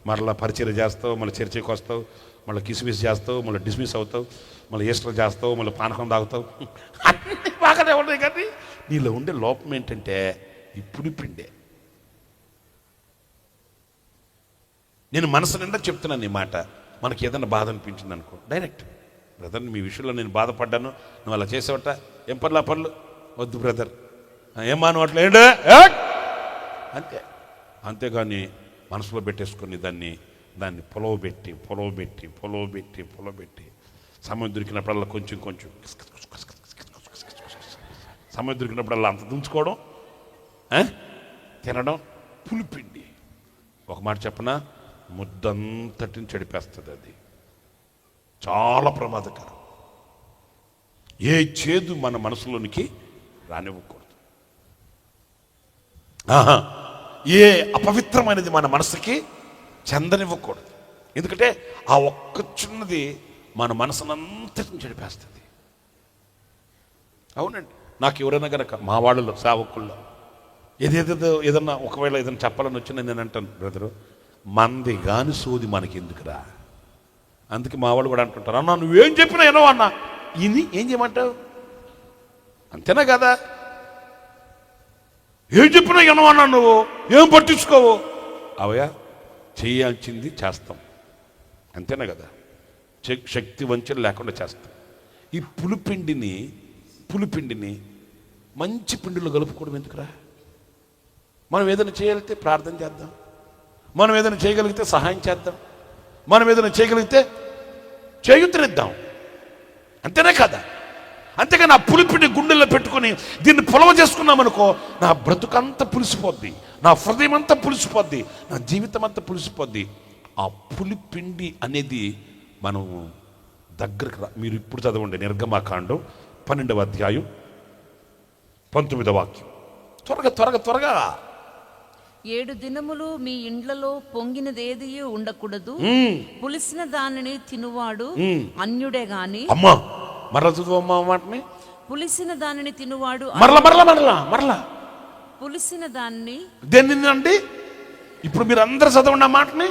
A: మరలా పరిచయం చేస్తావు, మళ్ళీ చర్చకి వస్తావు, మళ్ళీ కిస్మిస్ చేస్తావు, మళ్ళీ డిస్మిస్ అవుతావు, మళ్ళీ ఈస్టర్ చేస్తావు, మళ్ళీ పానకం తాగుతావు, అన్నీ బాగానే ఉన్నాయి. కానీ నీలో ఉండే లోపం ఏంటంటే ఇప్పుడు పిండే. నేను మనసు నిండా చెప్తున్నాను ఈ మాట. మనకి ఏదైనా బాధ అనిపించింది అనుకో, డైరెక్ట్ బ్రదర్ మీ విషయంలో నేను బాధపడ్డాను, నువ్వు అలా చేసావట, ఏం పనులు ఆ పనులు వద్దు బ్రదర్, ఏం మాను అట్లా ఏంటి అంతే. అంతేగాని మనసులో పెట్టేసుకొని దాన్ని పొలవబెట్టి సమయం దొరికినప్పుడల్లా కొంచెం సమయం దొరికినప్పుడల్లా అంత దుంచుకోవడం, తినడం. పులిపిండి ఒక మాట చెప్పనా, ముద్దంతటిని చెడిపేస్తుంది. అది చాలా ప్రమాదకరం. ఏ చేదు మన మనసులోనికి రానివ్వకూడదు. ఏ అపవిత్రమైనది మన మనసుకి చెందనివ్వకూడదు. ఎందుకంటే ఆ ఒక్క చిన్నది మన మనసునంతటిని చెడిపేస్తుంది. అవునండి, నాకు ఎవరైనా కనుక మా వాళ్ళలో సేవకుల్లో ఏదన్నా ఒకవేళ ఏదైనా చెప్పాలని వచ్చినా నేను అంటాను, బ్రదరు మంది గాని సోది మనకి ఎందుకురా. అందుకే మా వాళ్ళు కూడా అంటుంటారు, అన్నా నువ్వేం చెప్పినా ఏనో అన్నా ఇది ఏం చేయమంటావు, అంతేనా కదా, ఏం చెప్పినా ఏనో అన్నా, నువ్వు ఏం పట్టించుకోవు. అవయా చేయాల్సింది చేస్తాం, అంతేనా కదా, శక్తి వంచన లేకుండా చేస్తాం. ఈ పులిపిండిని మంచి పిండిలో కలుపుకోవడం ఎందుకురా. మనం ఏదైనా చేయగలిగితే ప్రార్థన చేద్దాం, మనం ఏదైనా చేయగలిగితే సహాయం చేద్దాం, మనం ఏదైనా చేయగలిగితే చేయుతనిద్దాం, అంతేనే కదా. అంతేగాని ఆ పులిపిండి గుండెల్లో పెట్టుకుని దీన్ని పొలవ చేసుకున్నామనుకో, నా బ్రతుకంతా పులిసిపోద్ది, నా హృదయం అంతా పులిసిపోద్ది, నా జీవితం అంతా పులిసిపోద్ది. ఆ పులిపిండి అనేది మనం దగ్గరకు మీరు ఇప్పుడు చదవండి, నిర్గమాకాండం 12వ అధ్యాయం 19వ వాక్యం. త్వరగా
B: 7 దినములు మీ ఇండ్లలో పొంగినదేది ఉండకూడదు, పులిసిన దానిని తినువాడు అన్యుడే గాని.
A: అమ్మా మరలా చదువమ్మా మాటని.
B: పులిసిన దానిని తినువాడు
A: మరలా
B: పులిసిన దాన్ని
A: దేన్నండి. ఇప్పుడు మీరు అందరు చదవండి ఆ మాటని.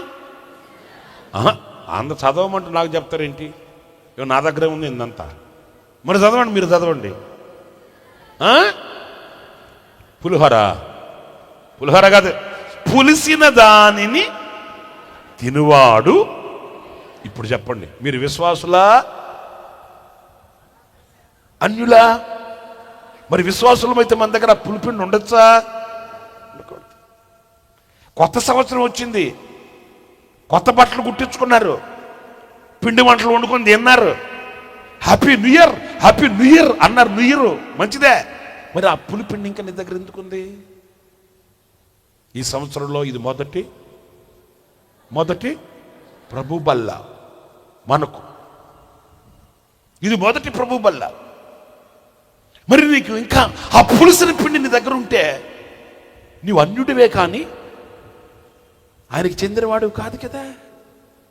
A: అందరు చదవమంటే నాకు చెప్తారేంటి, నా దగ్గరే ఉంది ఇందంతా. మరి చదవండి, మీరు చదవండి. పులిహోర కాదు, పులిసిన దానిని తినువాడు. ఇప్పుడు చెప్పండి, మీరు విశ్వాసులా అన్యులా? మరి విశ్వాసులమైతే మన దగ్గర పులిపిండి ఉండొచ్చా? కొత్త సంవత్సరం వచ్చింది, కొత్త బట్టలు కుట్టించుకున్నారు, పిండి వంటలు వండుకొని తిన్నారు, హ్యాపీ న్యూ ఇయర్ అన్నారు. న్యూ ఇయర్ మంచిదే, మరి ఆ పులిపిండి ఇంకా నీ దగ్గర ఎందుకుంది? ఈ సంవత్సరంలో ఇది మొదటి ప్రభు బల్ల, మనకు ఇది మొదటి ప్రభు బల్ల. మరి నీకు ఇంకా ఆ పులిసిన పిండి నీ దగ్గర ఉంటే నీవు అన్యుడివే కానీ ఆయనకి చెందినవాడు కాదు కదా.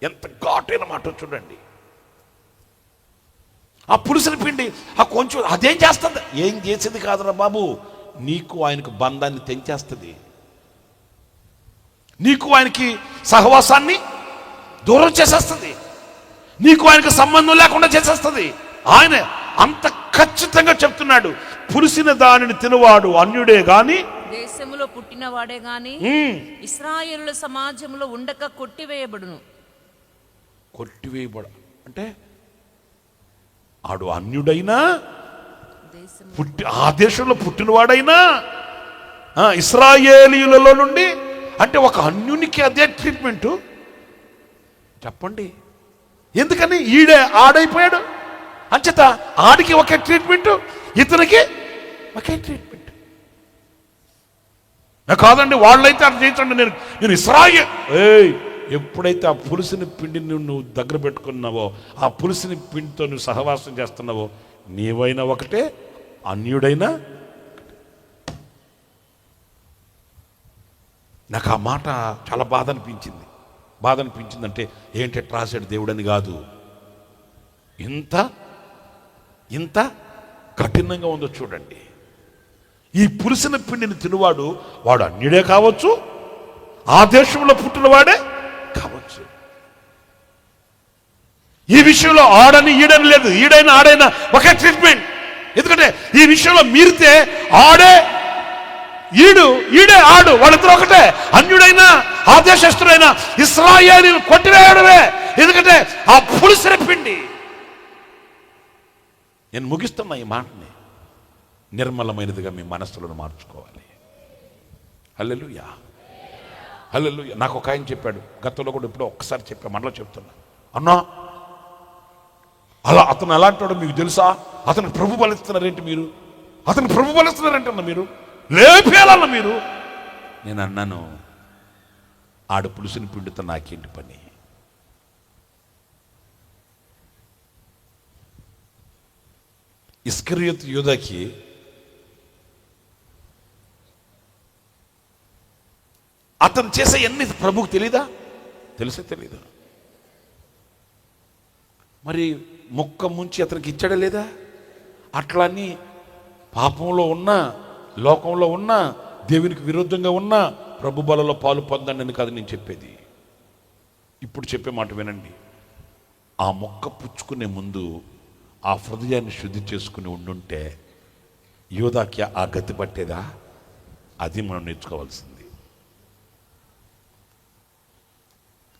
A: ఎంత ఘాటైన మాట చూడండి. ఆ పులిసిన పిండి ఆ కొంచెం అదేం చేస్తుంది? ఏం చేసేది కాదురా బాబు, నీకు ఆయనకు బంధాన్ని తెంచేస్తుంది, నీకు ఆయనకి సహవాసాన్ని దూరం చేసేస్తుంది, నీకు ఆయనకు సంబంధం లేకుండా చేసేస్తుంది. ఆయన అంత ఖచ్చితంగా చెప్తున్నాడు, పులిసిన దానిని తినవాడు అన్యుడే గాని,
B: దేశములో పుట్టినవాడే గాని ఇశ్రాయేలుల సమాజంలో ఉండక కొట్టివేయబడు
A: అంటే ఆడు అన్యుడైనా ఆ దేశంలో పుట్టినవాడైనా ఇశ్రాయేలీయులలో నుండి, అంటే ఒక అన్యునికి అదే ట్రీట్మెంటు చెప్పండి. ఎందుకని ఈడే ఆడైపోయాడు, అంచేత ఆడికి ఒకే ట్రీట్మెంటు, ఇతనికి ఒకే ట్రీట్మెంట్. కాదండి వాళ్ళైతే అర్థం చేయించండి, నేను ఇశ్రాయేల్. ఎప్పుడైతే ఆ పులిసిన పిండిని నువ్వు దగ్గర పెట్టుకున్నావో, ఆ పులిసిన పిండితో నువ్వు సహవాసం చేస్తున్నావో, నీవైనా ఒకటే అన్యుడైనా. నాకు ఆ మాట చాలా బాధ అనిపించిందంటే ఏంటి రాశాడు దేవుడని కాదు, ఇంత కఠినంగా ఉందో చూడండి. ఈ పులిసిన పిండిని తినువాడు వాడు అన్యుడే కావచ్చు, ఆ దేశంలో పుట్టినవాడే కావచ్చు. ఈ విషయంలో ఆడని ఈడని లేదు, ఈడైనా ఆడైనా ఒకే ట్రీట్మెంట్. ఎందుకంటే ఈ విషయంలో మీరితే ఆడే ఈడే ఆడు, వాళ్ళిద్దరు ఒకటే. అన్యుడైనా ఆ దేశస్థులైన ఇశ్రాయేలీయులను కొట్టివేయడమే. ఎందుకంటే ఆ పులిసిన పిండి. నేను ముగిస్తున్నా ఈ మాటని. నిర్మలమైనదిగా మీ మనస్సులను మార్చుకోవాలి. హల్లెలూయా, హల్లెలూయా. నాకు ఒక ఆయన చెప్పాడు, గతంలో కూడా ఇప్పుడు ఒక్కసారి చెప్పా, మనలో చెప్తున్నా. అన్నా, అలా అతను ఎలాంటి వాడు మీకు తెలుసా? అతను ప్రభు బలిస్తున్నారేంటి మీరు? అతను ప్రభు బలిస్తున్నారంటన్నా మీరు, లేపేయాలన్న మీరు. నేను అన్నాను, ఆడ పులుసుని పిండితో నాకేంటి పని? ఇస్కరియోతు యూదాకి అతను చేసే ఎన్ని ప్రభువుకు తెలీదా? తెలిసే తెలీదా? మరి మొక్క ముంచి అతనికి ఇచ్చాడా లేదా? అట్లా అని పాపంలో ఉన్నా, లోకంలో ఉన్నా, దేవునికి విరుద్ధంగా ఉన్నా ప్రభు బలలో పాలు పొందండి అని కాదు నేను చెప్పేది. ఇప్పుడు చెప్పే మాట వినండి. ఆ మొక్క పుచ్చుకునే ముందు ఆ హృదయాన్ని శుద్ధి చేసుకుని ఉండుంటే యోధాకి ఆ గతి పట్టేదా? అది మనం నేర్చుకోవాల్సింది.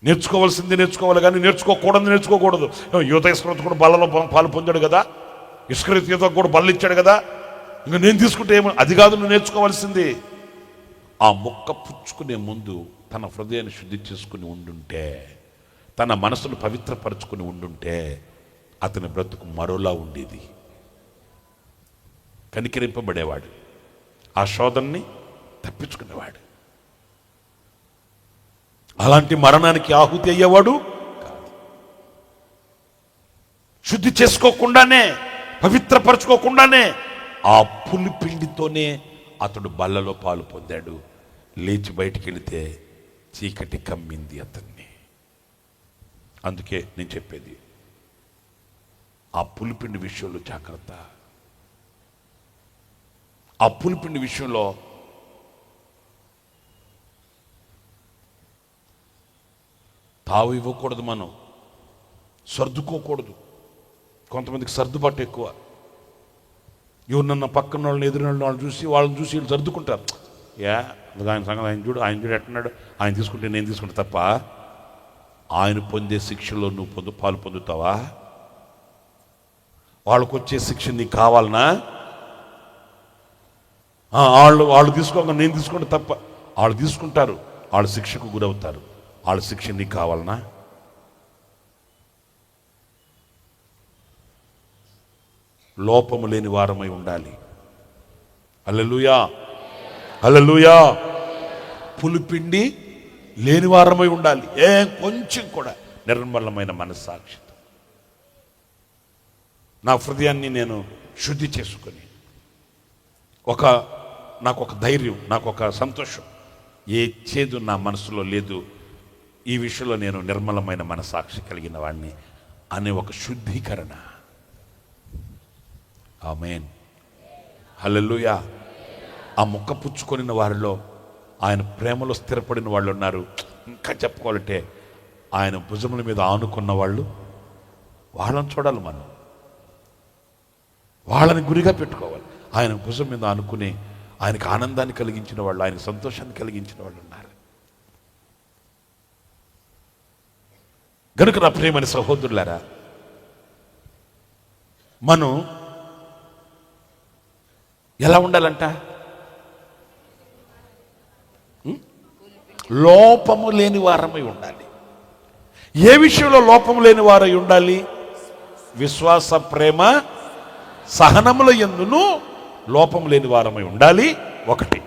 A: నేర్చుకోవాలి కానీ నేర్చుకోకూడదు. యువత ఇస్కరియోతు కూడా బల్లలో పాలు పొందాడు కదా, ఇస్కరియోతు యువతకు కూడా బల్ల ఇచ్చాడు కదా, ఇంకా నేను తీసుకుంటే ఏమో, అది కాదు నువ్వు నేర్చుకోవాల్సింది. ఆ మొక్క పుచ్చుకునే ముందు తన హృదయాన్ని శుద్ధి చేసుకుని ఉండుంటే, తన మనసును పవిత్రపరుచుకుని ఉండుంటే అతని బ్రతుకు మరోలా ఉండేది. కనికరింపబడేవాడు, ఆ శోధనని తప్పించుకునేవాడు. అలాంటి మరణానికి ఆహుతి అయ్యేవాడు కాదు. శుద్ధి చేసుకోకుండానే, పవిత్రపరచుకోకుండానే ఆ పులిపిండితోనే అతడు బల్లలో పాలు పొందాడు. లేచి బయటికి వెళితే చీకటి కమ్మింది అతన్ని. అందుకే నేను చెప్పేది, ఆ పులిపిండి విషయంలో జాగ్రత్త. ఆ పులిపిండి విషయంలో తావు ఇవ్వకూడదు, మనం సర్దుకోకూడదు. కొంతమందికి సర్దుబాటు ఎక్కువ. ఎవరినన్నా పక్కన వాళ్ళని, ఎదురు వాళ్ళని చూసి వీళ్ళు సర్దుకుంటారు. ఆయన సంగతి ఆయన చూడు ఎట్టున్నాడు, ఆయన తీసుకుంటే నేను తీసుకుంటా తప్ప ఆయన పొందే శిక్షలో నువ్వు పాలు పొందుతావా? వాళ్ళకు వచ్చే శిక్ష నీకు కావాలనా? వాళ్ళు తీసుకోక నేను తీసుకుంటే తప్ప, వాళ్ళు తీసుకుంటారు, వాళ్ళు శిక్షకు గురవుతారు. వాళ్ళ శిక్ష నీకు కావాలనా? లోపము లేని వారమై ఉండాలి. హల్లెలూయా, హల్లెలూయా. పులిపిండి లేని వారమై ఉండాలి. కొంచెం కూడా నిర్మలమైన మనస్సాక్షి. నా హృదయాన్ని నేను శుద్ధి చేసుకొని నాకు ఒక ధైర్యం, నాకు ఒక సంతోషం, ఏ చేదు నా మనసులో లేదు, ఈ విషయంలో నేను నిర్మలమైన మనసాక్షి కలిగిన వాడిని అనే ఒక శుద్ధీకరణ. ఆమేన్, హల్లెలూయా. ఆ మొక్క పుచ్చుకొనిన వారిలో ఆయన ప్రేమలో స్థిరపడిన వాళ్ళు ఉన్నారు. ఇంకా చెప్పుకోవాలంటే ఆయన భుజముల మీద ఆనుకున్న వాళ్ళు, వాళ్ళని చూడాలి మనం, వాళ్ళని గురిగా పెట్టుకోవాలి. ఆయన భుజం మీద ఆనుకుని ఆయనకు ఆనందాన్ని కలిగించిన వాళ్ళు, ఆయనకు సంతోషాన్ని కలిగించిన వాళ్ళు ఉన్నారు. గనుక నా ప్రియమైన సహోదరులారా, మనం ఎలా ఉండాలంట? లోపము లేని వారమై ఉండాలి. ఏ విషయంలో లోపము లేని వారై ఉండాలి? విశ్వాస, ప్రేమ, సహనముల యందును లోపము లేని వారమై ఉండాలి. 1.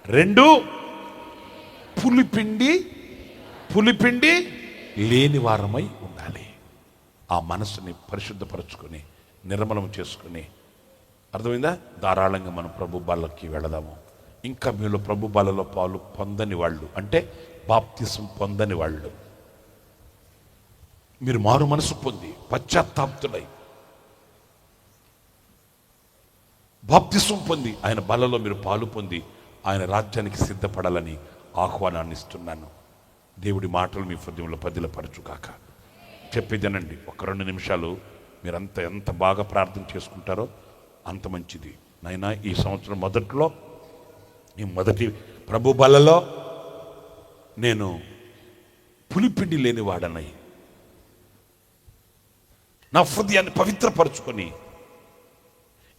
A: 2, పులిపిండి లేని వారమై ఉండాలి. ఆ మనసుని పరిశుద్ధపరచుకొని నిర్మలం చేసుకుని, అర్థమైందా? ధారాళంగా మనం ప్రభు బల్లకి వెళదాము. ఇంకా మీలో ప్రభు బలలో పాలు పొందని వాళ్ళు, అంటే బాప్తిసం పొందని వాళ్ళు, మీరు మారు మనసు పొంది పశ్చాత్తాప్తులై బాప్తిసం పొంది ఆయన బలలో మీరు పాలు పొంది ఆయన రాజ్యానికి సిద్ధపడాలని ఆహ్వానాన్ని ఇస్తున్నాను. దేవుడి మాటలు మీ హృదయంలో పదిలపరచుగాక. చెప్పేదేనండి, 1-2 నిమిషాలు మీరంతా ఎంత బాగా ప్రార్థన చేసుకుంటారో అంత మంచిది. నైనా ఈ సంవత్సరం మొదట్లో, ఈ మొదటి ప్రభు బలలో నేను పులిపిండి లేని వాడనై నా హృదయాన్ని పవిత్రపరుచుకొని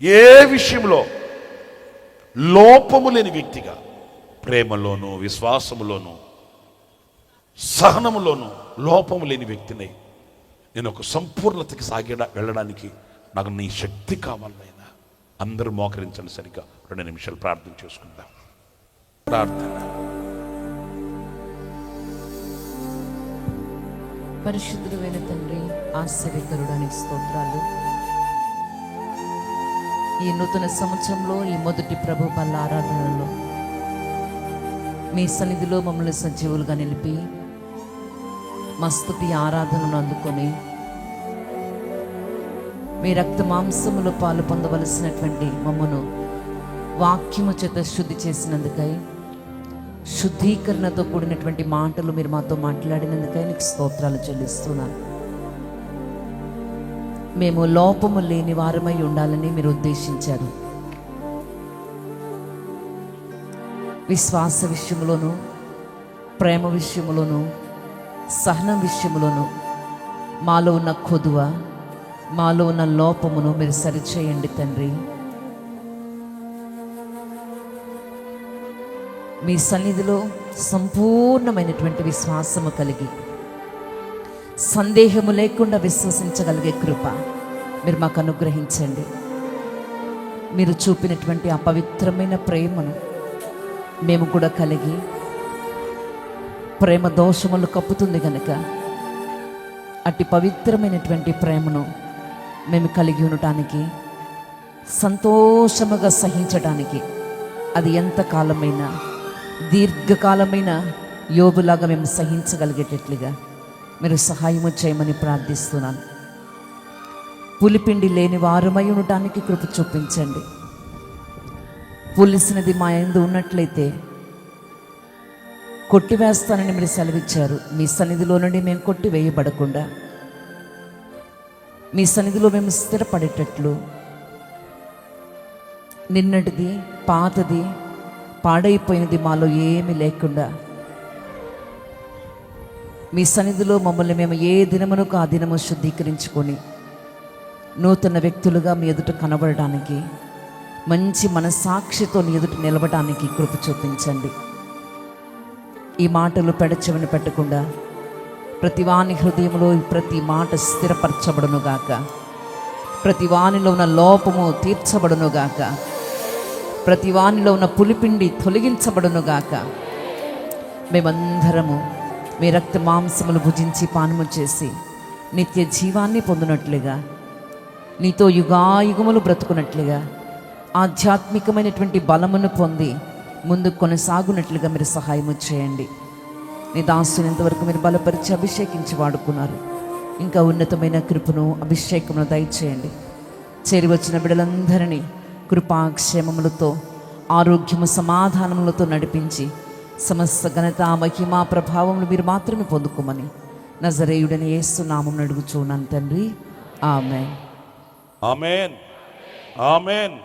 A: ఏ విషయంలో లోపము లేని వ్యక్తిగా, ప్రేమలోను, విశ్వాసములోను, సహనములోను లోపము లేని వ్యక్తినై నేను ఒక సంపూర్ణతకి వెళ్ళడానికి నాకు నీ శక్తి కావాలైనా. అందరూ మోకరించండి. సరిగ్గా 2 నిమిషాలు ప్రార్థన చేసుకుందాం. ప్రార్థన.
B: పరిశుద్ధుడైన తండ్రి, ఆశ్చర్యకరుడానికి స్తోత్రాలు. ఈ నూతన సంవత్సరంలో ఈ మొదటి ప్రభు బల్ల ఆరాధనలో మీ సన్నిధిలో మమ్మల్ని సజీవులుగా నిలిపి మా స్తుతి ఆరాధనను అందుకొని మీ రక్త మాంసములో పాలు పొందవలసినటువంటి మమ్మను వాక్యము చేత శుద్ధి చేసినందుకై, శుద్ధీకరణతో కూడినటువంటి మాటలు మీరు మాతో మాట్లాడినందుకై నీకు స్తోత్రాలు చెల్లిస్తున్నాను. మేము లోపము లేని వారమై ఉండాలని మీరు ఉద్దేశించారు. విశ్వాస విషయంలోను, ప్రేమ విషయంలోను, సహనం విషయంలోను మాలో ఉన్న కొదువ, మాలో ఉన్న లోపమును మీరు సరిచేయండి తండ్రి. మీ సన్నిధిలో సంపూర్ణమైనటువంటి విశ్వాసము కలిగి, సందేహము లేకుండా విశ్వసించగలిగే కృప మీరు మాకు అనుగ్రహించండి. మీరు చూపినటువంటి ఆ పవిత్రమైన ప్రేమను మేము కూడా కలిగి, ప్రేమ దోషములు కప్పుతుంది కనుక అట్టి పవిత్రమైనటువంటి ప్రేమను మేము కలిగి ఉండటానికి, సంతోషముగా సహించడానికి, అది ఎంత కాలమైనా దీర్ఘకాలమైన యోబులాగా మేము సహించగలిగేటట్లుగా మీరు సహాయము చేయమని ప్రార్థిస్తున్నాను. పులిపిండి లేని వారమై ఉండటానికి కృప చూపించండి. పులిసినది మా యందు ఉన్నట్లయితే కొట్టివేస్తానని మీరు సెలవిచ్చారు. మీ సన్నిధిలో నుండి మేము కొట్టివేయబడకుండా మీ సన్నిధిలో మేము స్థిరపడేటట్లు, నిన్నటిది, పాతది, పాడైపోయినది మాలో ఏమీ లేకుండా మీ సన్నిధిలో మమ్మల్ని మేము ఏ దినమునకు ఆ దినము శుద్ధీకరించుకొని నూతన వ్యక్తులుగా మీ ఎదుట కనబడడానికి, మంచి మనసాక్షితో నీ ఎదుట నిలబడడానికి కృప చూపించండి. ఈ మాటలు పెడచెవిన పెట్టకుండా ప్రతి వాని హృదయంలో ప్రతి మాట స్థిరపరచబడునుగాక, ప్రతి వానిలో ఉన్న లోపము తీర్చబడునుగాక, ప్రతి వానిలో ఉన్న పులిపిండి తొలగించబడునుగాక. మేమందరము మీ రక్త మాంసములు భుజించి పానము చేసి నిత్య జీవాన్ని పొందినట్లుగా, నీతో యుగాయుగములు బ్రతుకున్నట్లుగా, ఆధ్యాత్మికమైనటువంటి బలమును పొంది ముందుకు కొనసాగునట్లుగా మీరు సహాయము చేయండి. నీ దాసుని ఇంతవరకు మీరు బలపరిచి అభిషేకించి వాడుకున్నారు. ఇంకా ఉన్నతమైన కృపను, అభిషేకమును దయచేయండి. చేరి వచ్చిన బిడ్డలందరినీ కృపాక్షేమములతో, ఆరోగ్యము, సమాధానములతో నడిపించి సమస్త ఘనత, మహిమ, ప్రభావములు మీరు మాత్రమే పొందుకోమని నజరేయుడని యేసు నామమున అడుగుచున్నాను తండ్రి. ఆమేన్.
A: ఆమేన్. ఆమేన్.